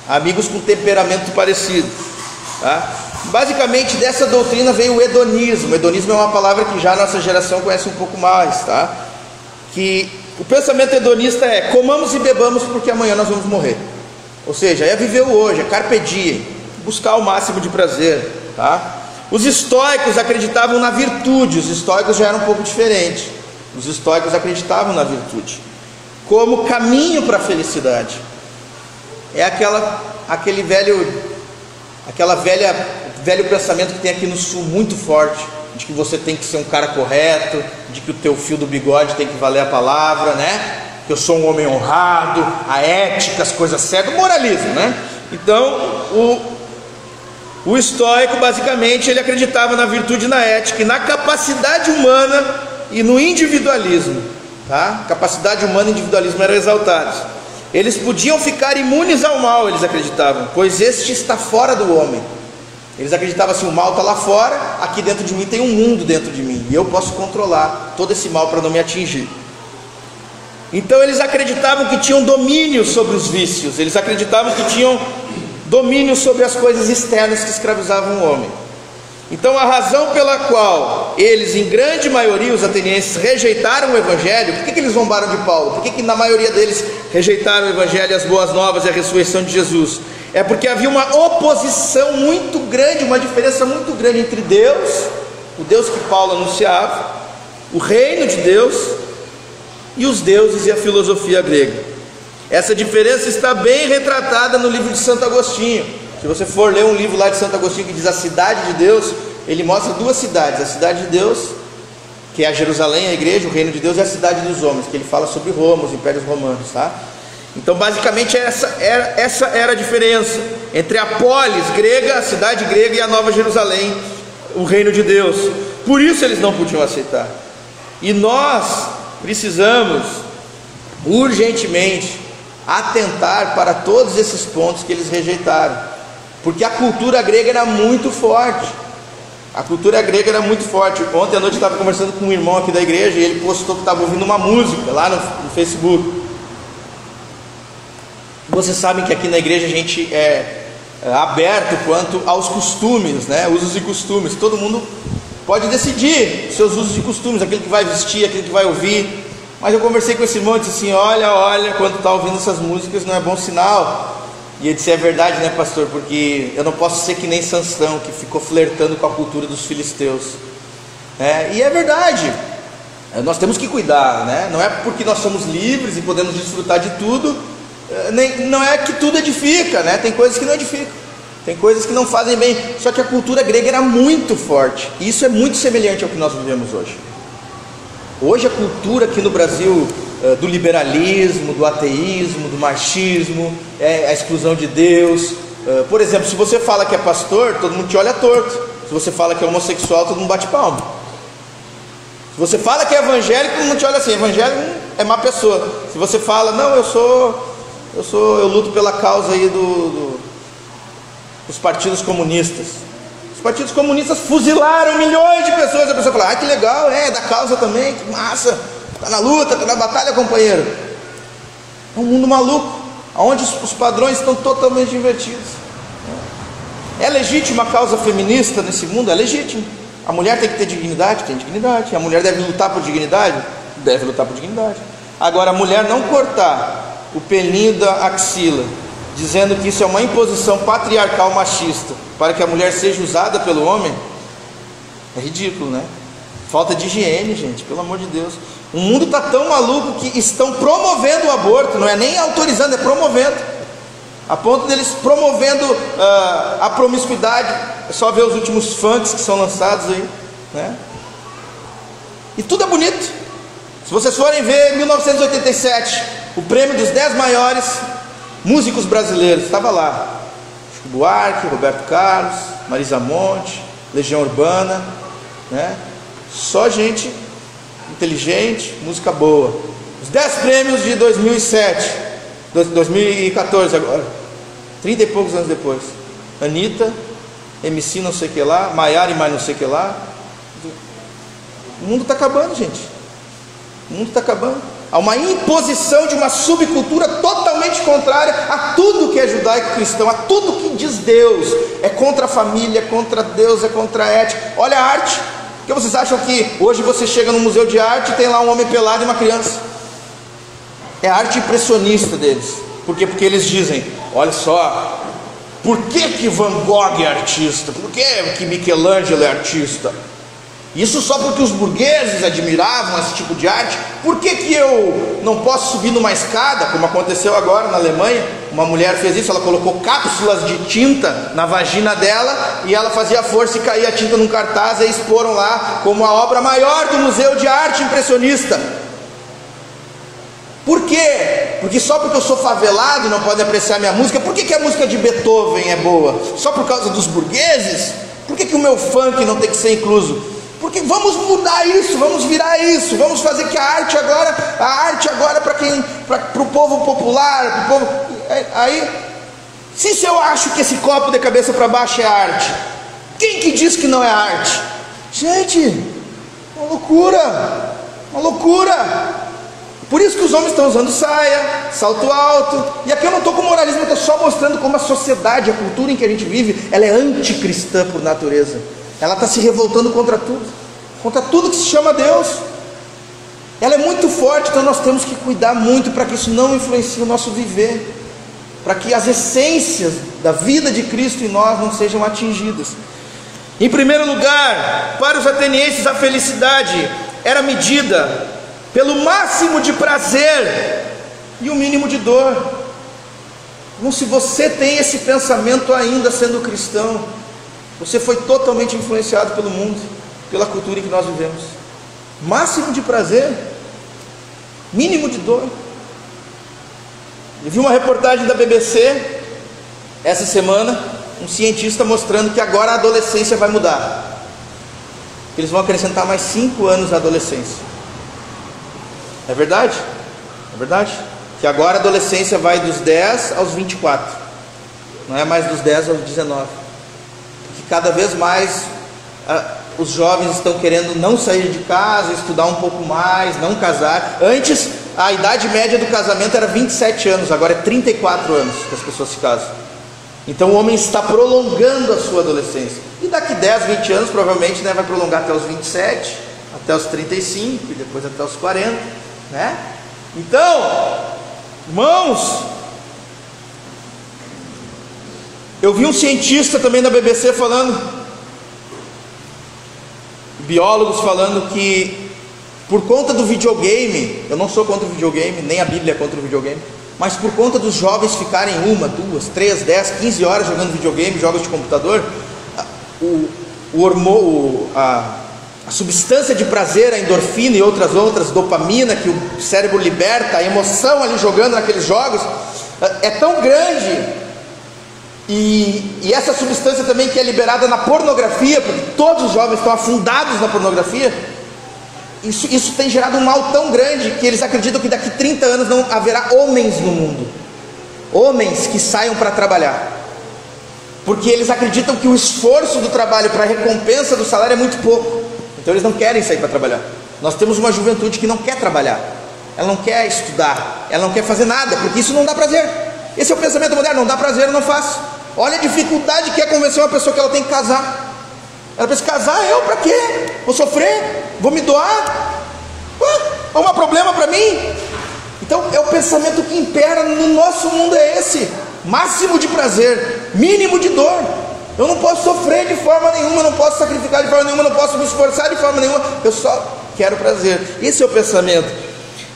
amigos com temperamento parecido, tá? Basicamente dessa doutrina veio o hedonismo. O hedonismo é uma palavra que já a nossa geração conhece um pouco mais, tá? Que o pensamento hedonista é: comamos e bebamos porque amanhã nós vamos morrer. Ou seja, é viver o hoje, é carpe diem, buscar o máximo de prazer, tá? Os estoicos acreditavam na virtude. Os estoicos já eram um pouco diferentes. Os estoicos acreditavam na virtude como caminho para a felicidade. É aquele velho pensamento que tem aqui no sul muito forte, de que você tem que ser um cara correto, de que o teu fio do bigode tem que valer a palavra, né? Que eu sou um homem honrado, a ética, as coisas certas, o moralismo, né? Então o estoico basicamente ele acreditava na virtude, na ética e na capacidade humana e no individualismo, tá? Capacidade humana e individualismo eram exaltados. Eles podiam ficar imunes ao mal, eles acreditavam, pois este está fora do homem. Eles acreditavam assim: o mal está lá fora, aqui dentro de mim tem um mundo dentro de mim, e eu posso controlar todo esse mal para não me atingir. Então eles acreditavam que tinham domínio sobre os vícios, eles acreditavam que tinham domínio sobre as coisas externas que escravizavam o homem. Então a razão pela qual eles, em grande maioria, os atenienses, rejeitaram o Evangelho, por que eles zombaram de Paulo? Por que na maioria deles rejeitaram o Evangelho e as boas novas e a ressurreição de Jesus? É porque havia uma oposição muito grande, uma diferença muito grande entre Deus, o Deus que Paulo anunciava, o reino de Deus, e os deuses e a filosofia grega. Essa diferença está bem retratada no livro de Santo Agostinho. Se você for ler um livro lá de Santo Agostinho que diz a cidade de Deus, ele mostra duas cidades: a cidade de Deus, que é a Jerusalém, a igreja, o reino de Deus, e a cidade dos homens, que ele fala sobre Roma, os impérios romanos, tá? Então basicamente essa era a diferença entre a polis grega, a cidade grega, e a Nova Jerusalém, o reino de Deus. Por isso eles não podiam aceitar. E nós precisamos urgentemente atentar para todos esses pontos que eles rejeitaram, porque a cultura grega era muito forte. A cultura grega era muito forte. Ontem à noite eu estava conversando com um irmão aqui da igreja e ele postou que estava ouvindo uma música lá no Facebook. Vocês sabem que aqui na igreja a gente é aberto quanto aos costumes, né? Usos e costumes. Todo mundo pode decidir seus usos e costumes, aquele que vai vestir, aquele que vai ouvir. Mas eu conversei com esse irmão e disse assim: olha, quando está ouvindo essas músicas não é bom sinal. E ele disse: é verdade, né, pastor? Porque eu não posso ser que nem Sansão, que ficou flertando com a cultura dos filisteus. E é verdade. Nós temos que cuidar, né? Não é porque nós somos livres e podemos desfrutar de tudo, não é que tudo edifica, né? Tem coisas que não edificam, tem coisas que não fazem bem. Só que a cultura grega era muito forte, e isso é muito semelhante ao que nós vivemos hoje. Hoje a cultura aqui no Brasil, do liberalismo, do ateísmo, do machismo, a exclusão de Deus. Por exemplo, se você fala que é pastor, todo mundo te olha torto. Se você fala que é homossexual, todo mundo bate palma. Se você fala que é evangélico, todo mundo te olha assim: evangélico é má pessoa. Se você fala: não, eu luto pela causa aí dos partidos comunistas. Os partidos comunistas fuzilaram milhões de pessoas. A pessoa fala: ah, que legal, da causa também, que massa, tá na luta, tá na batalha, companheiro. É um mundo maluco, onde os padrões estão totalmente invertidos. É legítima a causa feminista nesse mundo? É legítimo. A mulher tem que ter dignidade? Tem dignidade. A mulher deve lutar por dignidade? Deve lutar por dignidade. Agora, a mulher não cortar o pelinho da axila, dizendo que isso é uma imposição patriarcal machista, para que a mulher seja usada pelo homem, é ridículo, né? Falta de higiene, gente, pelo amor de Deus. O mundo está tão maluco que estão promovendo o aborto, não é nem autorizando, é promovendo, a ponto deles promovendo a promiscuidade. É só ver os últimos funks que são lançados aí, né? E tudo é bonito. Se vocês forem ver 1987, o prêmio dos 10 maiores músicos brasileiros, estava lá Chico Buarque, Roberto Carlos, Marisa Monte, Legião Urbana, né? Só gente inteligente, música boa. Os 10 prêmios de 2007, 2014 agora, 30 e poucos anos depois. Anitta, MC não sei o que lá, Maiara e mais não sei o que lá. O mundo está acabando, gente. O mundo está acabando. Há uma imposição de uma subcultura totalmente contrária a tudo que é judaico-cristão, a tudo que diz Deus. É contra a família, é contra Deus, é contra a ética. Olha a arte. Por que vocês acham que hoje você chega no museu de arte e tem lá um homem pelado e uma criança? É a arte impressionista deles. Por quê? Porque eles dizem, olha só, por que Van Gogh é artista? Por que Michelangelo é artista? Isso só porque os burgueses admiravam esse tipo de arte. Por que eu não posso subir numa escada, como aconteceu agora na Alemanha? Uma mulher fez isso, ela colocou cápsulas de tinta na vagina dela e ela fazia força e caía a tinta num cartaz e exporam lá como a obra maior do Museu de Arte Impressionista. Por quê? Porque só porque eu sou favelado e não pode apreciar minha música? Por que a música de Beethoven é boa? Só por causa dos burgueses? Por que o meu funk não tem que ser incluso? Porque vamos mudar isso, vamos virar isso, vamos fazer que a arte agora para o povo popular, pro povo. Aí, se eu acho que esse copo de cabeça para baixo é arte, quem que diz que não é arte? Gente, uma loucura, uma loucura. Por isso que os homens estão usando saia, salto alto. E aqui eu não estou com moralismo, eu estou só mostrando como a sociedade, a cultura em que a gente vive, ela é anticristã por natureza. Ela está se revoltando contra tudo que se chama Deus. Ela é muito forte, então nós temos que cuidar muito para que isso não influencie o nosso viver, para que as essências da vida de Cristo em nós não sejam atingidas. Em primeiro lugar, para os atenienses a felicidade era medida pelo máximo de prazer e o mínimo de dor. Então, se você tem esse pensamento ainda sendo cristão, você foi totalmente influenciado pelo mundo, pela cultura em que nós vivemos. Máximo de prazer, mínimo de dor. Eu vi uma reportagem da BBC essa semana, um cientista mostrando que agora a adolescência vai mudar. Eles vão acrescentar mais 5 anos à adolescência. É verdade? É verdade? Que agora a adolescência vai dos 10 aos 24. Não é mais dos 10 aos 19. Porque cada vez mais os jovens estão querendo não sair de casa, estudar um pouco mais, não casar. Antes, a idade média do casamento era 27 anos, agora é 34 anos que as pessoas se casam. Então o homem está prolongando a sua adolescência. E daqui 10, 20 anos, provavelmente, né, vai prolongar até os 27, até os 35, e depois até os 40, né? Então, irmãos, eu vi um cientista também da BBC falando, biólogos falando que por conta do videogame, eu não sou contra o videogame, nem a Bíblia é contra o videogame, mas por conta dos jovens ficarem 1, 2, 3, 10, 15 horas jogando videogame, jogos de computador, a substância de prazer, a endorfina e outras, dopamina, que o cérebro liberta, a emoção ali jogando naqueles jogos, é tão grande, e essa substância também que é liberada na pornografia, porque todos os jovens estão afundados na pornografia, isso tem gerado um mal tão grande, que eles acreditam que daqui 30 anos não haverá homens no mundo, homens que saiam para trabalhar, porque eles acreditam que o esforço do trabalho para a recompensa do salário é muito pouco, então eles não querem sair para trabalhar. Nós temos uma juventude que não quer trabalhar, ela não quer estudar, ela não quer fazer nada, porque isso não dá prazer. Esse é o pensamento moderno, não dá prazer, eu não faço. Olha a dificuldade que é convencer uma pessoa que ela tem que casar. Ela pensa, casar eu para quê? Vou sofrer? Vou me doar? Não há problema para mim? Então é o pensamento que impera no nosso mundo, é esse: máximo de prazer, mínimo de dor. Eu não posso sofrer de forma nenhuma, eu não posso sacrificar de forma nenhuma, eu não posso me esforçar de forma nenhuma, eu só quero prazer. Esse é o pensamento.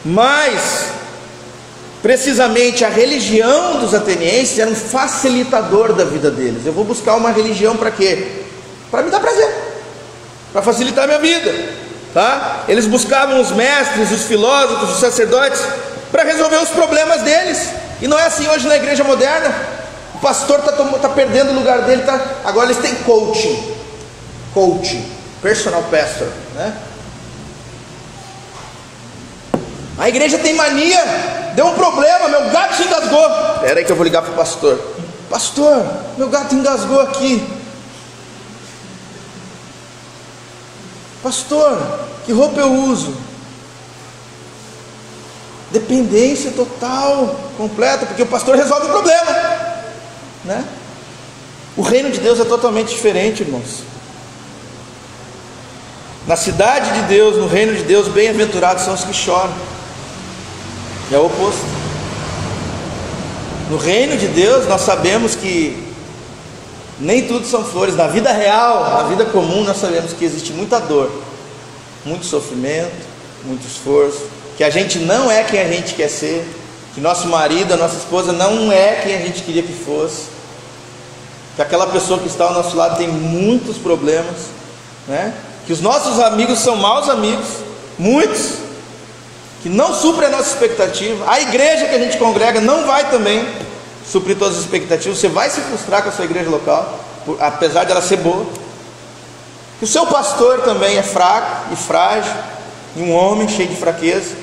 Mas, precisamente, a religião dos atenienses era um facilitador da vida deles. Eu vou buscar uma religião para quê? Para me dar prazer, para facilitar a minha vida, tá? Eles buscavam os mestres, os filósofos, os sacerdotes, para resolver os problemas deles. E não é assim hoje na igreja moderna. O pastor está perdendo o lugar dele, agora eles têm coaching, personal pastor, né? A igreja tem mania, deu um problema, meu gato se engasgou. Espera aí que eu vou ligar para o pastor. Pastor, meu gato engasgou aqui. Pastor, que roupa eu uso? Dependência total, completa, porque o pastor resolve o problema, né? O reino de Deus é totalmente diferente, irmãos. Na cidade de Deus, no reino de Deus, bem-aventurados são os que choram. É o oposto. No reino de Deus, nós sabemos que nem tudo são flores. Na vida real, na vida comum, nós sabemos que existe muita dor, muito sofrimento, muito esforço, que a gente não é quem a gente quer ser, que nosso marido, a nossa esposa não é quem a gente queria que fosse, que aquela pessoa que está ao nosso lado tem muitos problemas, né? Que os nossos amigos são maus amigos, muitos, que não suprem a nossa expectativa. A igreja que a gente congrega não vai também suprir todas as expectativas. Você vai se frustrar com a sua igreja local, apesar dela ser boa. Que o seu pastor também é fraco e frágil, e um homem cheio de fraqueza,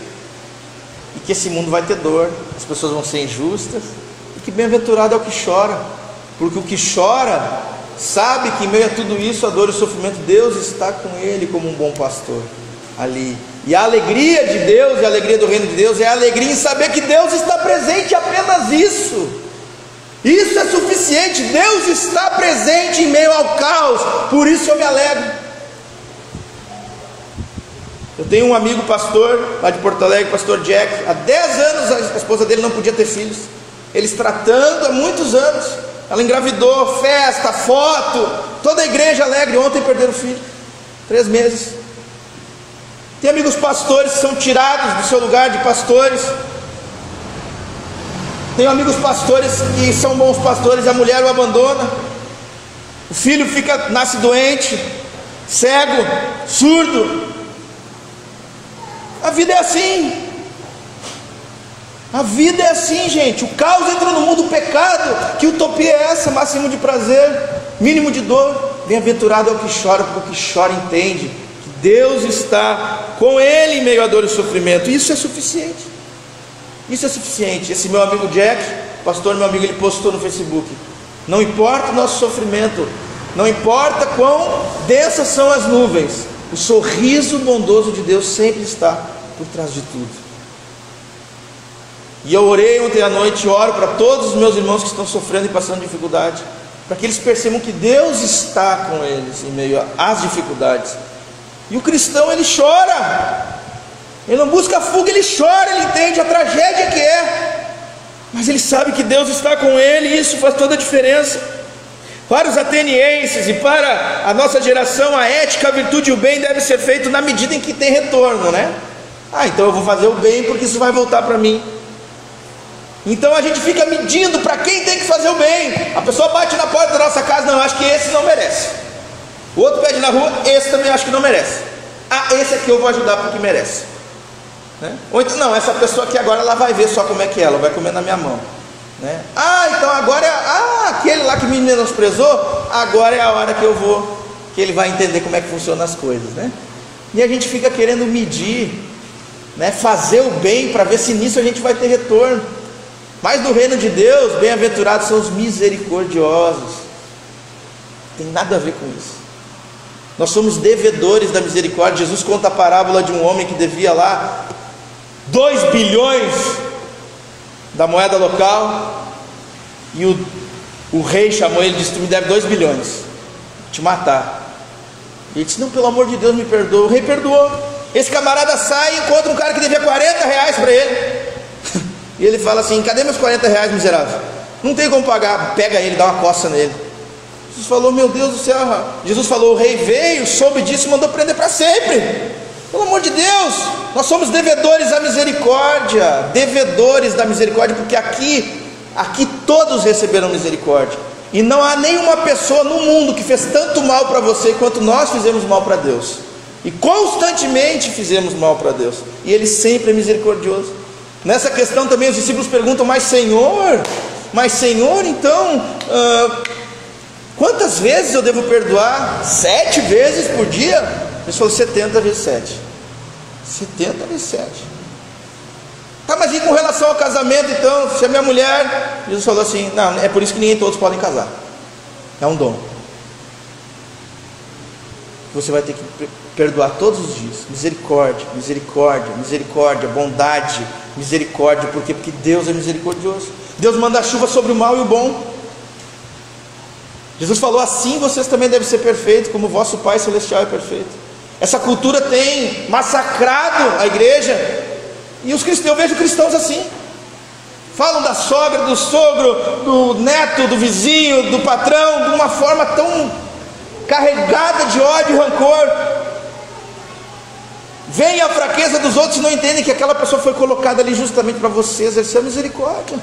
e que esse mundo vai ter dor, as pessoas vão ser injustas, e que bem-aventurado é o que chora, porque o que chora sabe que em meio a tudo isso, a dor e o sofrimento, Deus está com ele como um bom pastor ali. E a alegria de Deus e a alegria do reino de Deus é a alegria em saber que Deus está presente, apenas isso. Isso é suficiente. Deus está presente em meio ao caos, por isso eu me alegro. Eu tenho um amigo pastor lá de Porto Alegre, pastor Jack. Há 10 anos a esposa dele não podia ter filhos, eles tratando há muitos anos. Ela engravidou, festa, foto, toda a igreja alegre. Ontem perderam o filho, 3 meses. Tem amigos pastores que são tirados do seu lugar de pastores. Tem amigos pastores que são bons pastores e a mulher o abandona. O filho nasce doente, cego, surdo. A vida é assim. A vida é assim, gente. O caos entra no mundo, o pecado. Que utopia é essa? Máximo de prazer, mínimo de dor. Bem-aventurado é o que chora, porque o que chora entende que Deus está com ele em meio à dor e sofrimento. Isso é suficiente. Isso é suficiente. Esse meu amigo Jack, pastor, meu amigo, ele postou no Facebook: não importa o nosso sofrimento, não importa quão densas são as nuvens, o sorriso bondoso de Deus sempre está por trás de tudo. E eu orei ontem à noite, oro para todos os meus irmãos que estão sofrendo e passando dificuldade, para que eles percebam que Deus está com eles em meio às dificuldades. E o cristão, ele chora, ele não busca fuga, ele chora, ele entende a tragédia que é, mas ele sabe que Deus está com ele, e isso faz toda a diferença. Para os atenienses e para a nossa geração, a ética, a virtude e o bem deve ser feito na medida em que tem retorno, né? Então eu vou fazer o bem porque isso vai voltar para mim. Então a gente fica medindo para quem tem que fazer o bem. A pessoa bate na porta da nossa casa: não, acho que esse não merece. O outro pede na rua: esse também acho que não merece. Esse aqui eu vou ajudar porque merece, né? Ou então, não, essa pessoa aqui agora ela vai ver só como é que é, ela vai comer na minha mão, né? Então agora aquele lá que me menosprezou, agora é a hora que eu vou, que ele vai entender como é que funcionam as coisas, né? E a gente fica querendo medir, né? Fazer o bem para ver se nisso a gente vai ter retorno. Mas no reino de Deus, bem-aventurados são os misericordiosos. Tem nada a ver com isso. Nós somos devedores da misericórdia. Jesus conta a parábola de um homem que devia lá 2 bilhões da moeda local, e o rei chamou ele e disse: tu me deve 2 bilhões, vou te matar. E ele disse: não, pelo amor de Deus, me perdoa. O rei perdoou. Esse camarada sai e encontra um cara que devia 40 reais para ele. E ele fala assim: cadê meus 40 reais, miserável? Não tem como pagar. Pega ele, dá uma coça nele. Jesus falou, meu Deus do céu, Jesus falou, o rei veio, soube disso e mandou prender para sempre. Pelo amor de Deus, nós somos devedores da misericórdia, devedores da misericórdia, porque aqui todos receberam misericórdia, e não há nenhuma pessoa no mundo que fez tanto mal para você quanto nós fizemos mal para Deus, e constantemente fizemos mal para Deus, e Ele sempre é misericordioso. Nessa questão também os discípulos perguntam, mas Senhor, então, quantas vezes eu devo perdoar? 7 vezes por dia? Jesus falou, 70 vezes 7. 70 vezes 7. Tá, mas e com relação ao casamento então? Se a minha mulher... Jesus falou assim, não, é por isso que nem todos podem casar. É um dom. Você vai ter que perdoar todos os dias. Misericórdia, misericórdia, misericórdia, bondade, misericórdia. Por quê? Porque Deus é misericordioso. Deus manda a chuva sobre o mal e o bom. Jesus falou, assim vocês também devem ser perfeitos, como o vosso Pai Celestial é perfeito. Essa cultura tem massacrado a igreja, e os cristãos, eu vejo cristãos assim, falam da sogra, do sogro, do neto, do vizinho, do patrão, de uma forma tão carregada de ódio e rancor. Vem a fraqueza dos outros e não entendem que aquela pessoa foi colocada ali justamente para você exercer a misericórdia,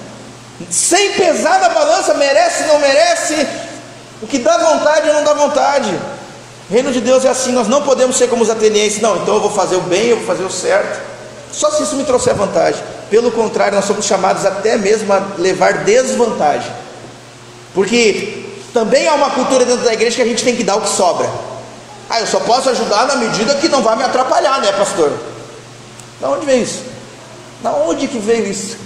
sem pesar na balança, merece, não merece, o que dá vontade ou não dá vontade. O reino de Deus é assim, nós não podemos ser como os atenienses, não, então eu vou fazer o bem, eu vou fazer o certo, só se isso me trouxer vantagem. Pelo contrário, nós somos chamados até mesmo a levar desvantagem, porque também há uma cultura dentro da igreja que a gente tem que dar o que sobra. Eu só posso ajudar na medida que não vai me atrapalhar, né, pastor? Da onde veio isso? Da onde que veio isso?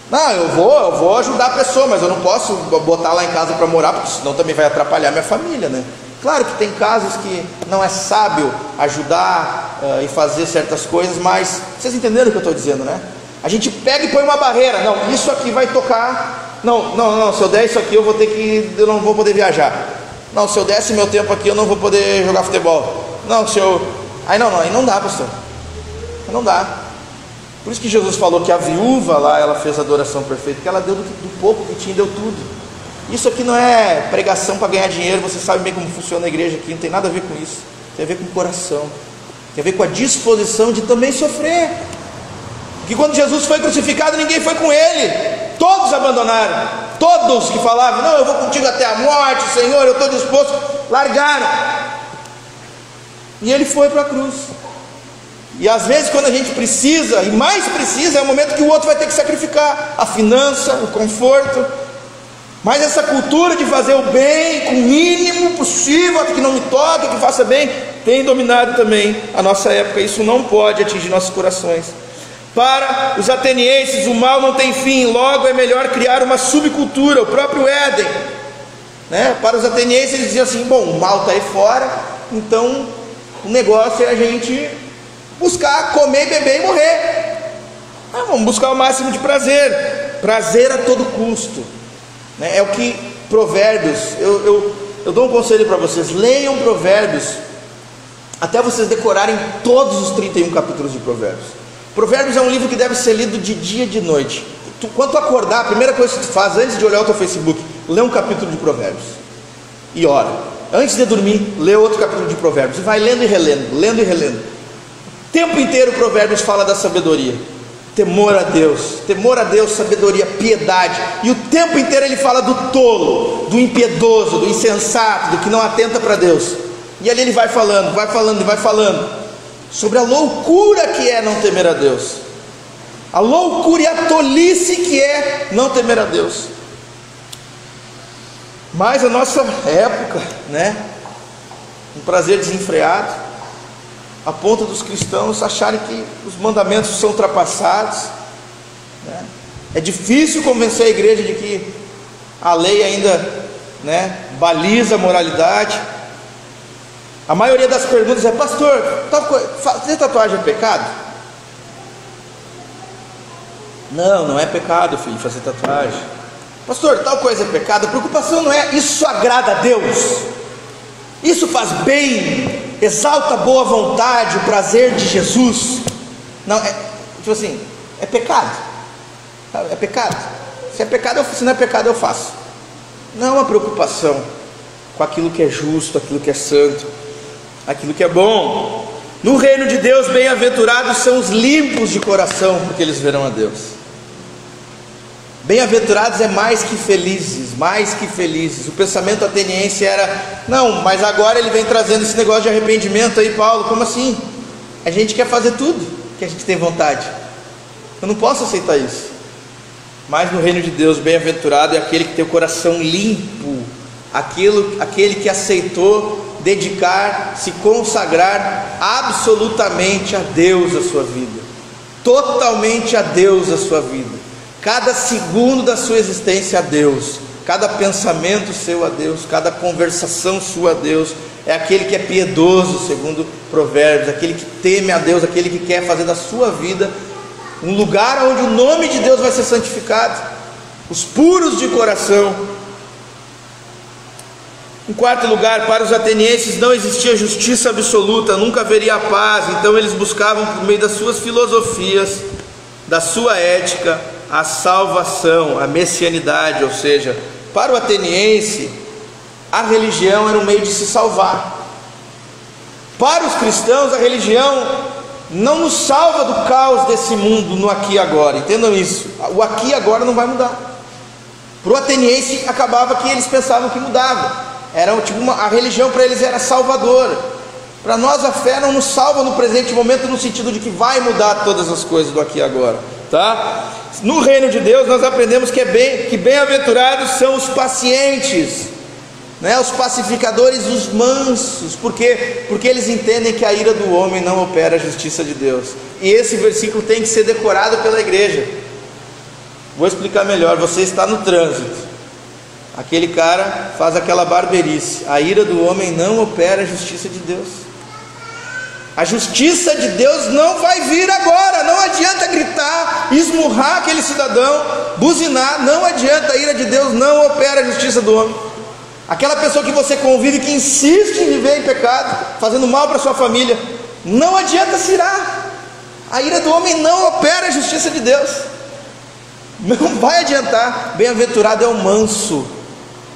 Não, eu vou ajudar a pessoa, mas eu não posso botar lá em casa para morar, porque senão também vai atrapalhar minha família, né? Claro que tem casos que não é sábio ajudar e fazer certas coisas, mas vocês entenderam o que eu estou dizendo, né? A gente pega e põe uma barreira, não, isso aqui vai tocar, não, se eu der isso aqui eu não vou poder viajar, não, se eu desse meu tempo aqui eu não vou poder jogar futebol, não, aí não dá, pastor, não dá. Por isso que Jesus falou que a viúva lá, ela fez a adoração perfeita, porque ela deu do pouco que tinha, deu tudo. Isso aqui não é pregação para ganhar dinheiro, você sabe bem como funciona a igreja aqui, não tem nada a ver com isso, tem a ver com o coração, tem a ver com a disposição de também sofrer, porque quando Jesus foi crucificado, ninguém foi com Ele, todos abandonaram, todos que falavam, não, eu vou contigo até a morte, Senhor, eu estou disposto, largaram, e Ele foi para a cruz. E às vezes quando a gente precisa, e mais precisa, é o momento que o outro vai ter que sacrificar a finança, o conforto. Mas essa cultura de fazer o bem com o mínimo possível, que não me toque, que faça bem, tem dominado também a nossa época. Isso não pode atingir nossos corações. Para os atenienses, o mal não tem fim, logo é melhor criar uma subcultura, o próprio Éden, né? Para os atenienses eles diziam assim, bom, o mal está aí fora, então o negócio é a gente buscar comer, beber e morrer. Vamos buscar o máximo de prazer a todo custo. É o que Provérbios, eu dou um conselho para vocês, leiam Provérbios, até vocês decorarem todos os 31 capítulos de Provérbios. Provérbios é um livro que deve ser lido de dia e de noite. Quando tu acordar, a primeira coisa que tu faz, antes de olhar o teu Facebook, lê um capítulo de Provérbios, e ora. Antes de dormir, lê outro capítulo de Provérbios, e vai lendo e relendo, lendo e relendo. O tempo inteiro Provérbios fala da sabedoria, temor a Deus, sabedoria, piedade, e o tempo inteiro ele fala do tolo, do impiedoso, do insensato, do que não atenta para Deus, e ali ele vai falando sobre a loucura que é não temer a Deus, a loucura e a tolice que é não temer a Deus. Mas a nossa época, né, um prazer desenfreado, a ponto dos cristãos acharem que os mandamentos são ultrapassados, né? É difícil convencer a igreja de que a lei ainda, né, baliza a moralidade. A maioria das perguntas é, pastor, fazer tatuagem é pecado? Não é pecado, filho, fazer tatuagem. Pastor, tal coisa é pecado? A preocupação não é, isso agrada a Deus, isso faz bem, exalta a boa vontade, o prazer de Jesus. Não, tipo assim, é pecado. É pecado. Se é pecado, se não é pecado, eu faço. Não é uma preocupação. com aquilo que é justo, aquilo que é santo, aquilo que é bom. No reino de Deus, bem-aventurados são os limpos de coração, porque eles verão a Deus. Bem-aventurados é mais que felizes, mais que felizes. O pensamento ateniense era: não, mas agora ele vem trazendo esse negócio de arrependimento aí, Paulo, como assim? A gente quer fazer tudo que a gente tem vontade, eu não posso aceitar isso. Mas no reino de Deus, bem-aventurado é aquele que tem o coração limpo, aquele que aceitou dedicar, se consagrar absolutamente a Deus a sua vida, totalmente a Deus a sua vida, cada segundo da sua existência a Deus, cada pensamento seu a Deus, cada conversação sua a Deus. É aquele que é piedoso, segundo Provérbios, aquele que teme a Deus, aquele que quer fazer da sua vida um lugar onde o nome de Deus vai ser santificado. Os puros de coração. Em quarto lugar, para os atenienses não existia justiça absoluta, nunca haveria paz. Então eles buscavam por meio das suas filosofias, da sua ética, a salvação, a messianidade. Ou seja, para o ateniense, a religião era um meio de se salvar. Para os cristãos, a religião não nos salva do caos desse mundo no aqui e agora. Entendam isso. O aqui e agora não vai mudar. Para o ateniense, acabava que eles pensavam que mudava. Era tipo a religião para eles era salvadora. Para nós a fé não nos salva no presente momento, no sentido de que vai mudar todas as coisas do aqui e agora, tá? No reino de Deus nós aprendemos que bem-aventurados são os pacientes, né? Os pacificadores, os mansos. Por quê? Porque eles entendem que a ira do homem não opera a justiça de Deus. E esse versículo tem que ser decorado pela igreja. Vou explicar melhor. Você está no trânsito, aquele cara faz aquela barbeirice, a ira do homem não opera a justiça de Deus. A justiça de Deus não vai vir agora. Não adianta gritar, esmurrar aquele cidadão, buzinar, não adianta. A ira de Deus não opera a justiça do homem. Aquela pessoa que você convive, que insiste em viver em pecado, fazendo mal para sua família, não adianta se irar. A ira do homem não opera a justiça de Deus. Não vai adiantar. Bem-aventurado é o manso,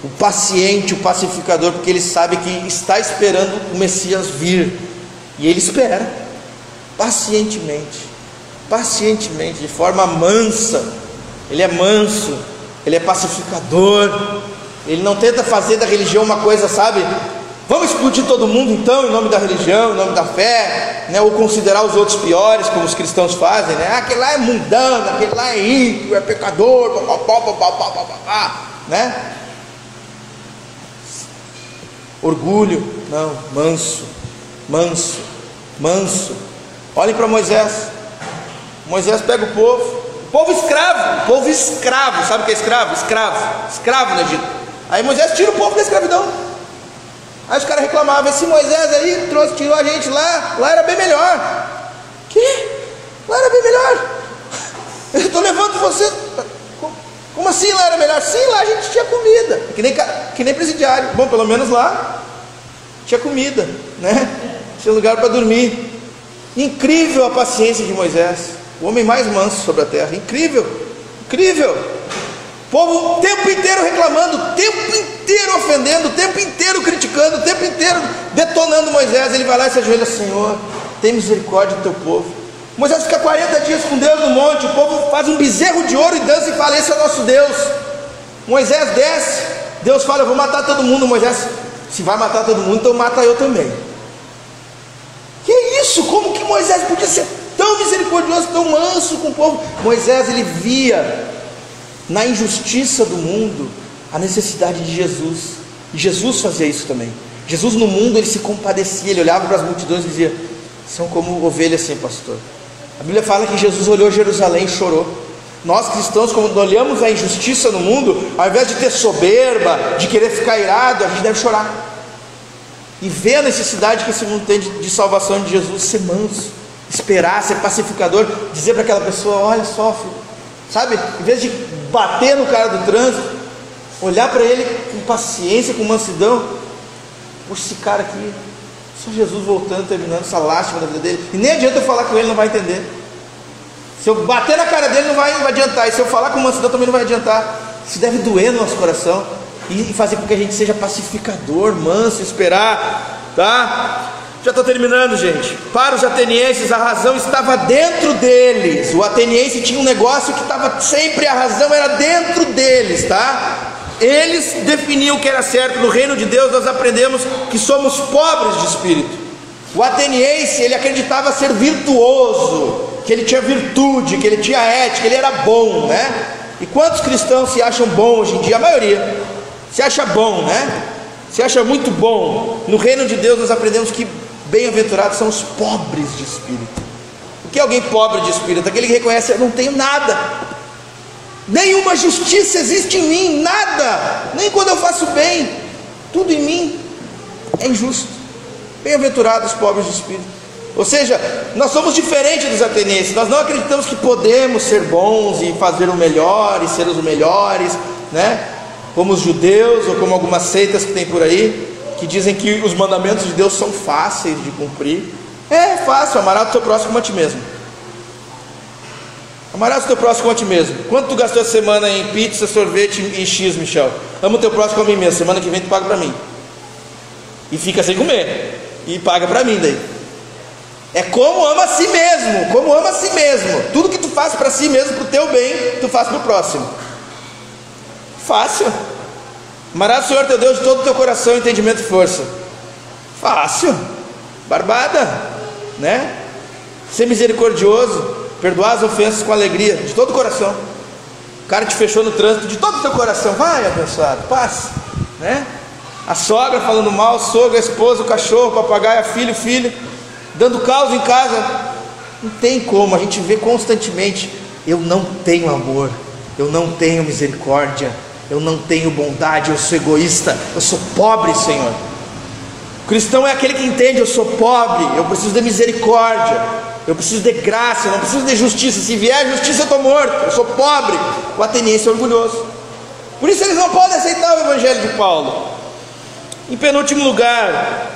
o paciente, o pacificador, porque ele sabe que está esperando o Messias vir, e ele espera pacientemente, de forma mansa. Ele é manso, ele é pacificador. Ele não tenta fazer da religião uma coisa, sabe? Vamos explodir todo mundo então, em nome da religião, em nome da fé, né? Ou considerar os outros piores, como os cristãos fazem, né? Aquele lá é mundano, aquele lá é ímpio, é pecador, né? Orgulho, não, manso. Olhem para Moisés. Moisés pega o povo escravo, sabe o que é escravo no Egito. Aí Moisés tira o povo da escravidão. Aí os caras reclamavam: esse Moisés aí tirou a gente lá era bem melhor. Que? Lá era bem melhor. Eu estou levando você. Como assim lá era melhor? Sim, lá a gente tinha comida, que nem presidiário. Bom, pelo menos lá tinha comida, né? Tinha lugar para dormir. Incrível a paciência de Moisés, o homem mais manso sobre a terra. Incrível. O povo o tempo inteiro reclamando, o tempo inteiro ofendendo, o tempo inteiro criticando, o tempo inteiro detonando Moisés. Ele vai lá e se ajoelha: Senhor, tem misericórdia do teu povo. Moisés fica 40 dias com Deus no monte. O povo faz um bezerro de ouro e dança e fala: esse é o nosso Deus. Moisés desce, Deus fala: eu vou matar todo mundo. Moisés: se vai matar todo mundo, então mata eu também. Que isso? Como que Moisés podia ser tão misericordioso, tão manso com o povo? Moisés, ele via na injustiça do mundo a necessidade de Jesus, e Jesus fazia isso também. Jesus no mundo, ele se compadecia, ele olhava para as multidões e dizia: são como ovelhas sem pastor. A Bíblia fala que Jesus olhou Jerusalém e chorou. Nós cristãos, quando olhamos a injustiça no mundo, ao invés de ter soberba, de querer ficar irado, a gente deve chorar e ver a necessidade que esse mundo tem de salvação de Jesus. Ser manso, esperar, ser pacificador, dizer para aquela pessoa: olha só, filho, sabe, em vez de bater no cara do trânsito, olhar para ele com paciência, com mansidão. Poxa, esse cara aqui, só Jesus voltando, terminando essa lástima da vida dele. E nem adianta eu falar com ele, não vai entender. Se eu bater na cara dele, não vai adiantar. E se eu falar com mansidão, também não vai adiantar. Isso deve doer no nosso coração. e fazer com que a gente seja pacificador, manso, esperar, tá? Já estou terminando, gente. Para os atenienses, a razão estava dentro deles. O ateniense tinha um negócio que estava sempre, a razão era dentro deles, tá? Eles definiam o que era certo. No reino de Deus nós aprendemos que somos pobres de espírito. O ateniense, ele acreditava ser virtuoso, que ele tinha virtude, que ele tinha ética, ele era bom, né? E quantos cristãos se acham bom hoje em dia? A maioria se acha bom, né? Se acha muito bom. No reino de Deus nós aprendemos que bem-aventurados são os pobres de espírito. O que é alguém pobre de espírito? Aquele que reconhece: eu não tenho nada, nenhuma justiça existe em mim, nada, nem quando eu faço bem, tudo em mim é injusto. Bem-aventurados os pobres de espírito. Ou seja, nós somos diferentes dos atenienses. Nós não acreditamos que podemos ser bons e fazer o melhor e ser os melhores, né? Como os judeus ou como algumas seitas que tem por aí, que dizem que os mandamentos de Deus são fáceis de cumprir. É fácil, amarás o teu próximo como a ti mesmo. Amarás o teu próximo como a ti mesmo. Quanto tu gastou essa semana em pizza, sorvete e X, Michel? Ama o teu próximo como a mim mesmo. Semana que vem tu paga para mim. E fica sem comer. E paga para mim daí. É como ama a si mesmo. Como ama a si mesmo. Tudo que tu faz para si mesmo, para o teu bem, tu faz para o próximo. Fácil. Amarás o Senhor teu Deus de todo o teu coração, entendimento e força. Fácil. Barbada, né? Ser misericordioso, perdoar as ofensas com alegria, de todo o coração. O cara te fechou no trânsito, de todo o teu coração, vai abençoado, passa, né? A sogra falando mal, sogra, a esposa, o cachorro, o papagaio, a filha, o filho, dando caos em casa. Não tem como, a gente vê constantemente: eu não tenho amor, eu não tenho misericórdia, eu não tenho bondade, eu sou egoísta, eu sou pobre, Senhor. O cristão é aquele que entende: eu sou pobre, eu preciso de misericórdia, eu preciso de graça, eu não preciso de justiça. Se vier justiça eu estou morto, eu sou pobre. O ateniense é orgulhoso. Por isso eles não podem aceitar o evangelho de Paulo. Em penúltimo lugar,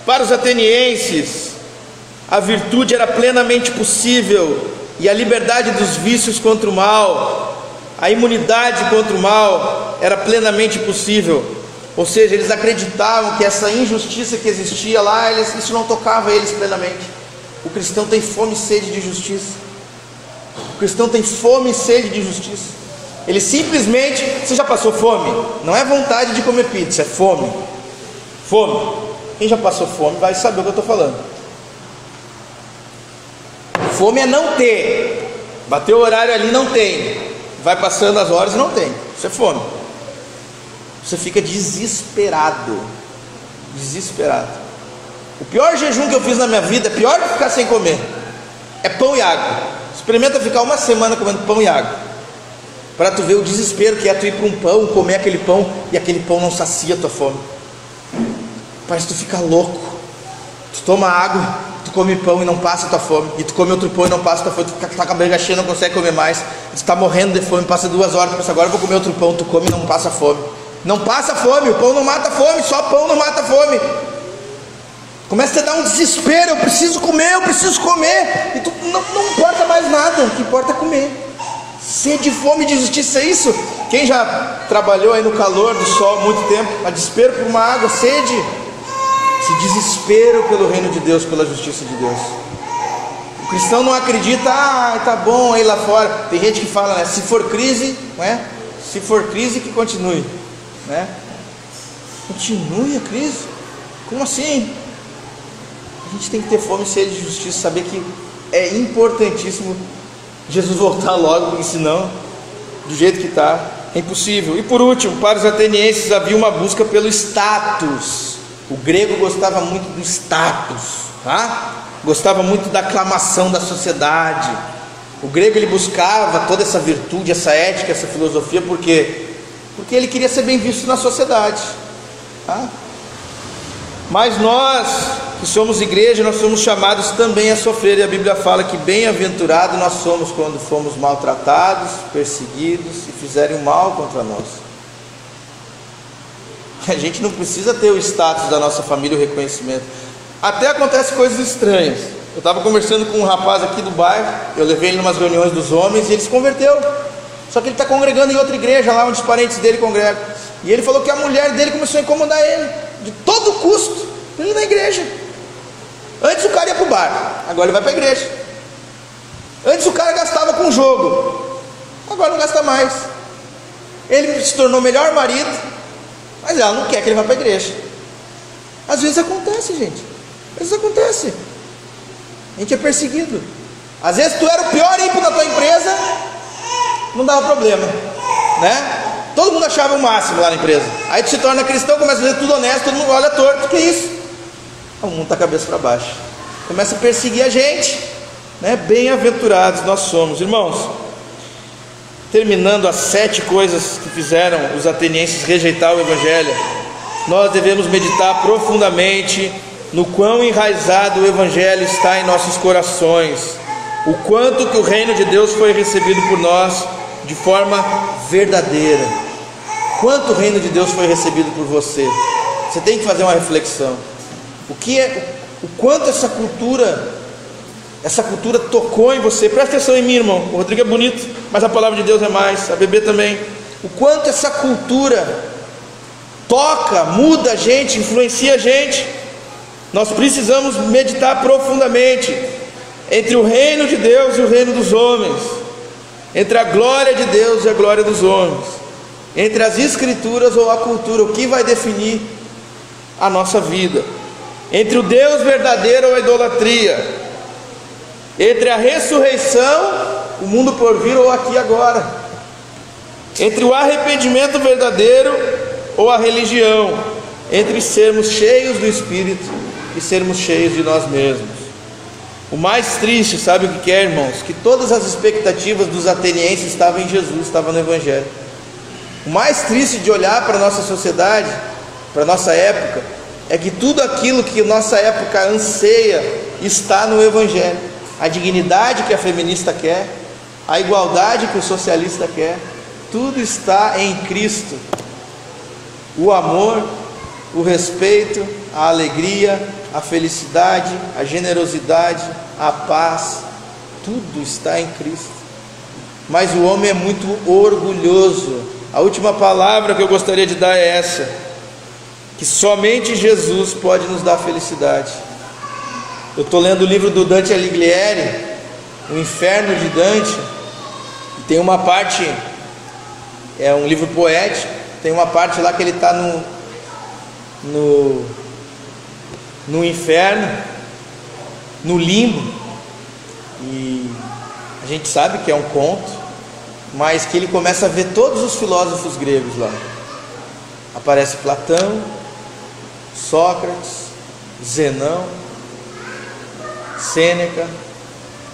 para os atenienses, a virtude era plenamente possível, e a liberdade dos vícios contra o mal, a imunidade contra o mal era plenamente possível. Ou seja, eles acreditavam que essa injustiça que existia lá, isso não tocava eles plenamente. O cristão tem fome e sede de justiça. O cristão tem fome e sede de justiça. Ele simplesmente... Você já passou fome? Não é vontade de comer pizza, é fome. Fome. Quem já passou fome vai saber o que eu estou falando. Fome é não ter. Bateu o horário ali, não tem. Vai passando as horas e não tem. Isso é fome. Você fica desesperado. Desesperado. O pior jejum que eu fiz na minha vida, é pior que ficar sem comer, é pão e água. Experimenta ficar uma semana comendo pão e água, para tu ver o desespero que é tu ir para um pão, comer aquele pão, e aquele pão não sacia a tua fome. Parece que tu fica louco. Tu toma água, tu come pão e não passa a tua fome, e tu come outro pão e não passa a tua fome. Tu fica com a barriga cheia, não consegue comer mais. Tu está morrendo de fome, passa 2 horas, tu pensa: agora eu vou comer outro pão. Tu come e não passa fome. Não passa fome, o pão não mata a fome, só pão não mata a fome. Começa a te dar um desespero: eu preciso comer, e tu não importa mais nada, o que importa é comer. Sede, fome de justiça, é isso? Quem já trabalhou aí no calor do sol há muito tempo, a desespero por uma água, sede, esse desespero pelo reino de Deus, pela justiça de Deus. O cristão não acredita: tá bom aí lá fora. Tem gente que fala, né? Se for crise, não é? Se for crise, que continue, né? Continue a crise? Como assim? A gente tem que ter fome e sede de justiça, saber que é importantíssimo Jesus voltar logo, porque senão, do jeito que está, é impossível. E por último, para os atenienses havia uma busca pelo status. O grego gostava muito do status, tá? Gostava muito da aclamação da sociedade. O grego, ele buscava toda essa virtude, essa ética, essa filosofia, porque ele queria ser bem visto na sociedade, tá? Mas nós, que somos igreja, nós somos chamados também a sofrer, e a Bíblia fala que bem-aventurado nós somos quando fomos maltratados, perseguidos e fizerem o mal contra nós. A gente não precisa ter o status da nossa família, o reconhecimento. Até acontece coisas estranhas. Eu estava conversando com um rapaz aqui do bairro, eu levei ele em umas reuniões dos homens e ele se converteu. Só que ele está congregando em outra igreja, lá onde os parentes dele congregam. E ele falou que a mulher dele começou a incomodar ele, de todo custo, ele na igreja. Antes o cara ia para o bar, agora ele vai para a igreja. Antes o cara gastava com jogo, agora não gasta mais. Ele se tornou melhor marido, mas ela não quer que ele vá para a igreja. Às vezes acontece, gente. Às vezes acontece. A gente é perseguido. Às vezes tu era o pior ímpio da tua empresa, não dava problema, né? Todo mundo achava o máximo lá na empresa. Aí tu se torna cristão, começa a fazer tudo honesto, todo mundo olha torto. Que isso? O mundo está cabeça para baixo. Começa a perseguir a gente, né? Bem-aventurados nós somos, irmãos. Terminando as 7 coisas que fizeram os atenienses rejeitar o Evangelho, nós devemos meditar profundamente no quão enraizado o Evangelho está em nossos corações, o quanto que o reino de Deus foi recebido por nós de forma verdadeira. Quanto o reino de Deus foi recebido por você? Você tem que fazer uma reflexão. O quanto essa cultura tocou em você. Presta atenção em mim, irmão. O Rodrigo é bonito, mas a palavra de Deus é mais. A Bebê também. O quanto essa cultura toca, muda a gente, influencia a gente. Nós precisamos meditar profundamente entre o reino de Deus e o reino dos homens, entre a glória de Deus e a glória dos homens, entre as escrituras ou a cultura, o que vai definir a nossa vida, entre o Deus verdadeiro ou a idolatria, entre a ressurreição, o mundo por vir ou aqui agora, entre o arrependimento verdadeiro ou a religião, entre sermos cheios do Espírito e sermos cheios de nós mesmos. O mais triste, sabe o que é, irmãos? Que todas as expectativas dos atenienses estavam em Jesus, estavam no Evangelho. O mais triste de olhar para a nossa sociedade, para a nossa época, é que tudo aquilo que a nossa época anseia está no Evangelho. A dignidade que a feminista quer, a igualdade que o socialista quer, tudo está em Cristo. O amor, o respeito, a alegria, a felicidade, a generosidade, a paz, tudo está em Cristo. Mas o homem é muito orgulhoso. A última palavra que eu gostaria de dar é essa: que somente Jesus pode nos dar felicidade. Eu estou lendo o livro do Dante Alighieri, O Inferno de Dante, e tem uma parte, é um livro poético, tem uma parte lá que ele está no inferno, no limbo, e a gente sabe que é um conto, mas que ele começa a ver todos os filósofos gregos lá. Aparece Platão, Sócrates, Zenão, Sêneca,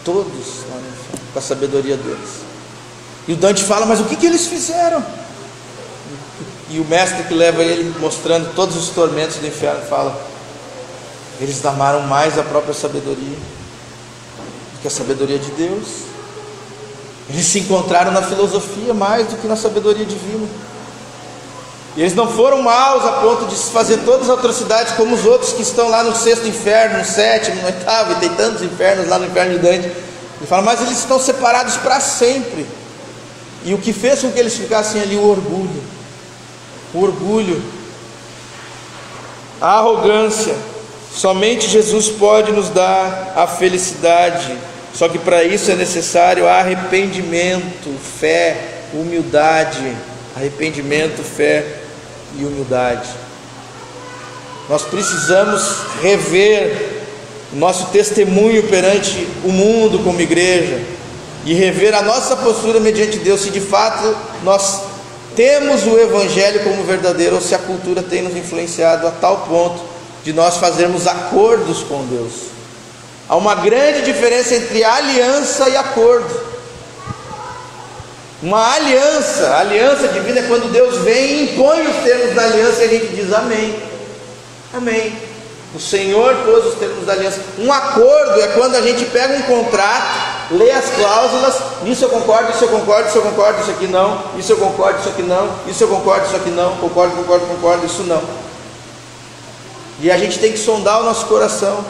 todos lá no inferno, com a sabedoria deles. E o Dante fala: mas o que eles fizeram? E o mestre que leva ele, mostrando todos os tormentos do inferno, fala: eles amaram mais a própria sabedoria do que a sabedoria de Deus. Eles se encontraram na filosofia mais do que na sabedoria divina. E eles não foram maus a ponto de fazer todas as atrocidades como os outros que estão lá no 6º inferno, no 7º, no 8º, e tem tantos infernos lá no inferno de Dante. Ele fala: mas eles estão separados para sempre. E o que fez com que eles ficassem ali? O orgulho. O orgulho, a arrogância. Somente Jesus pode nos dar a felicidade. Só que para isso é necessário arrependimento, fé, humildade. Arrependimento, fé e humildade. Nós precisamos rever o nosso testemunho perante o mundo como igreja, e rever a nossa postura mediante Deus, se de fato nós temos o Evangelho como verdadeiro, ou se a cultura tem nos influenciado a tal ponto de nós fazermos acordos com Deus. Há uma grande diferença entre aliança e acordo. Uma aliança, a aliança divina é quando Deus vem e impõe os termos da aliança e a gente diz amém, amém. O Senhor pôs os termos da aliança. Um acordo é quando a gente pega um contrato, lê as cláusulas, nisso eu concordo, isso eu concordo, isso eu concordo, isso aqui não, isso eu concordo, isso aqui não, isso eu concordo, isso aqui não, concordo, isso não. E a gente tem que sondar o nosso coração,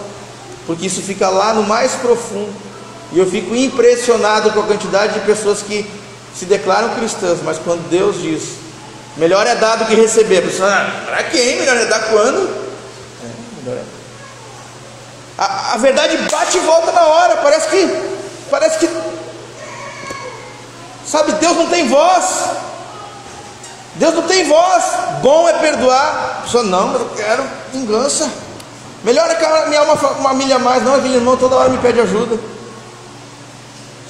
porque isso fica lá no mais profundo. E eu fico impressionado com a quantidade de pessoas que se declaram cristãs, mas quando Deus diz, melhor é dar do que receber, a pessoa, para quem? Melhor é dar quando? Melhor é. A verdade bate e volta na hora, parece que, sabe, Deus não tem voz. Deus não tem voz. Bom é perdoar. A pessoa, não, mas eu quero vingança. Melhor é caminhar uma milha a mais. Não, aquele irmão toda hora me pede ajuda.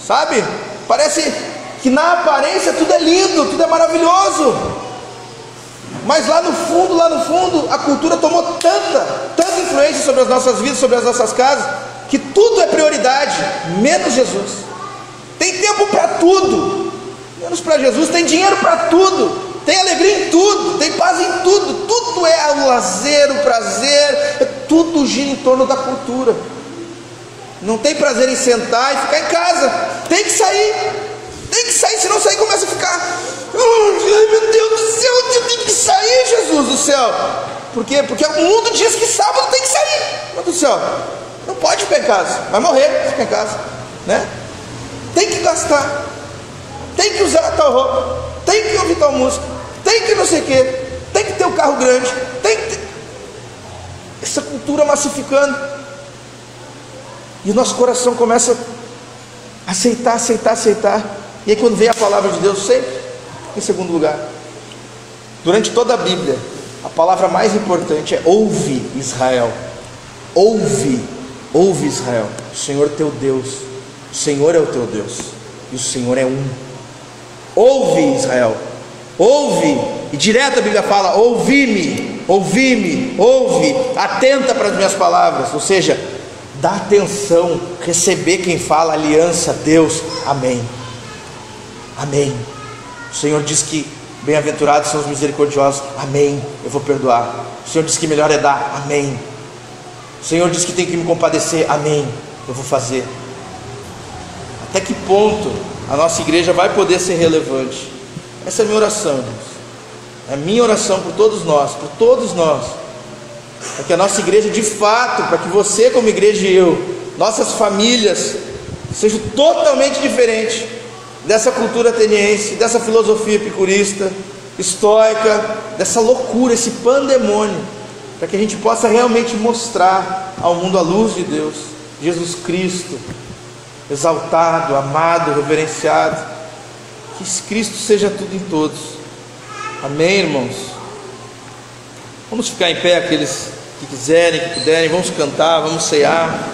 Sabe? Parece que na aparência tudo é lindo, tudo é maravilhoso. Mas lá no fundo, a cultura tomou tanta influência sobre as nossas vidas, sobre as nossas casas, que tudo é prioridade, menos Jesus. Tem tempo para tudo, menos para Jesus. Tem dinheiro para tudo, tem alegria em tudo, tem paz em tudo. Tudo é o lazer, o prazer, tudo gira em torno da cultura. Não tem prazer em sentar e ficar em casa. Tem que sair, se não sair começa a ficar, ai meu Deus do céu, eu tenho que sair, Jesus do céu. Por quê? Porque o mundo diz que sábado tem que sair. Meu Deus do céu, não pode ficar em casa, vai morrer, fica em casa, né? Tem que gastar, tem que usar tal roupa, tem que ouvir tal música, tem que não sei o que, tem que ter um carro grande, tem que ter... Essa cultura massificando, e o nosso coração começa a aceitar. E aí quando vem a palavra de Deus, sempre em segundo lugar. Durante toda a Bíblia, a palavra mais importante é ouve, Israel. Ouve Israel, o Senhor teu Deus, o Senhor é o teu Deus, e o Senhor é um. Ouve, Israel, ouve. E direto a Bíblia fala, ouve-me, ouve, atenta para as minhas palavras. Ou seja, dá atenção, receber quem fala, aliança, Deus, amém. Amém. O Senhor diz que bem-aventurados são os misericordiosos, amém, eu vou perdoar. O Senhor diz que melhor é dar, amém. O Senhor diz que tem que me compadecer, amém, eu vou fazer. Até que ponto a nossa igreja vai poder ser relevante? Essa é a minha oração, irmãos. É a minha oração por todos nós, para que a nossa igreja de fato, para que você como igreja e eu, nossas famílias, sejam totalmente diferentes dessa cultura ateniense, dessa filosofia epicurista, estoica, dessa loucura, esse pandemônio, para que a gente possa realmente mostrar ao mundo a luz de Deus, Jesus Cristo, exaltado, amado, reverenciado. Que Cristo seja tudo em todos. Amém, irmãos? Vamos ficar em pé, aqueles que quiserem, que puderem, vamos cantar, vamos cear.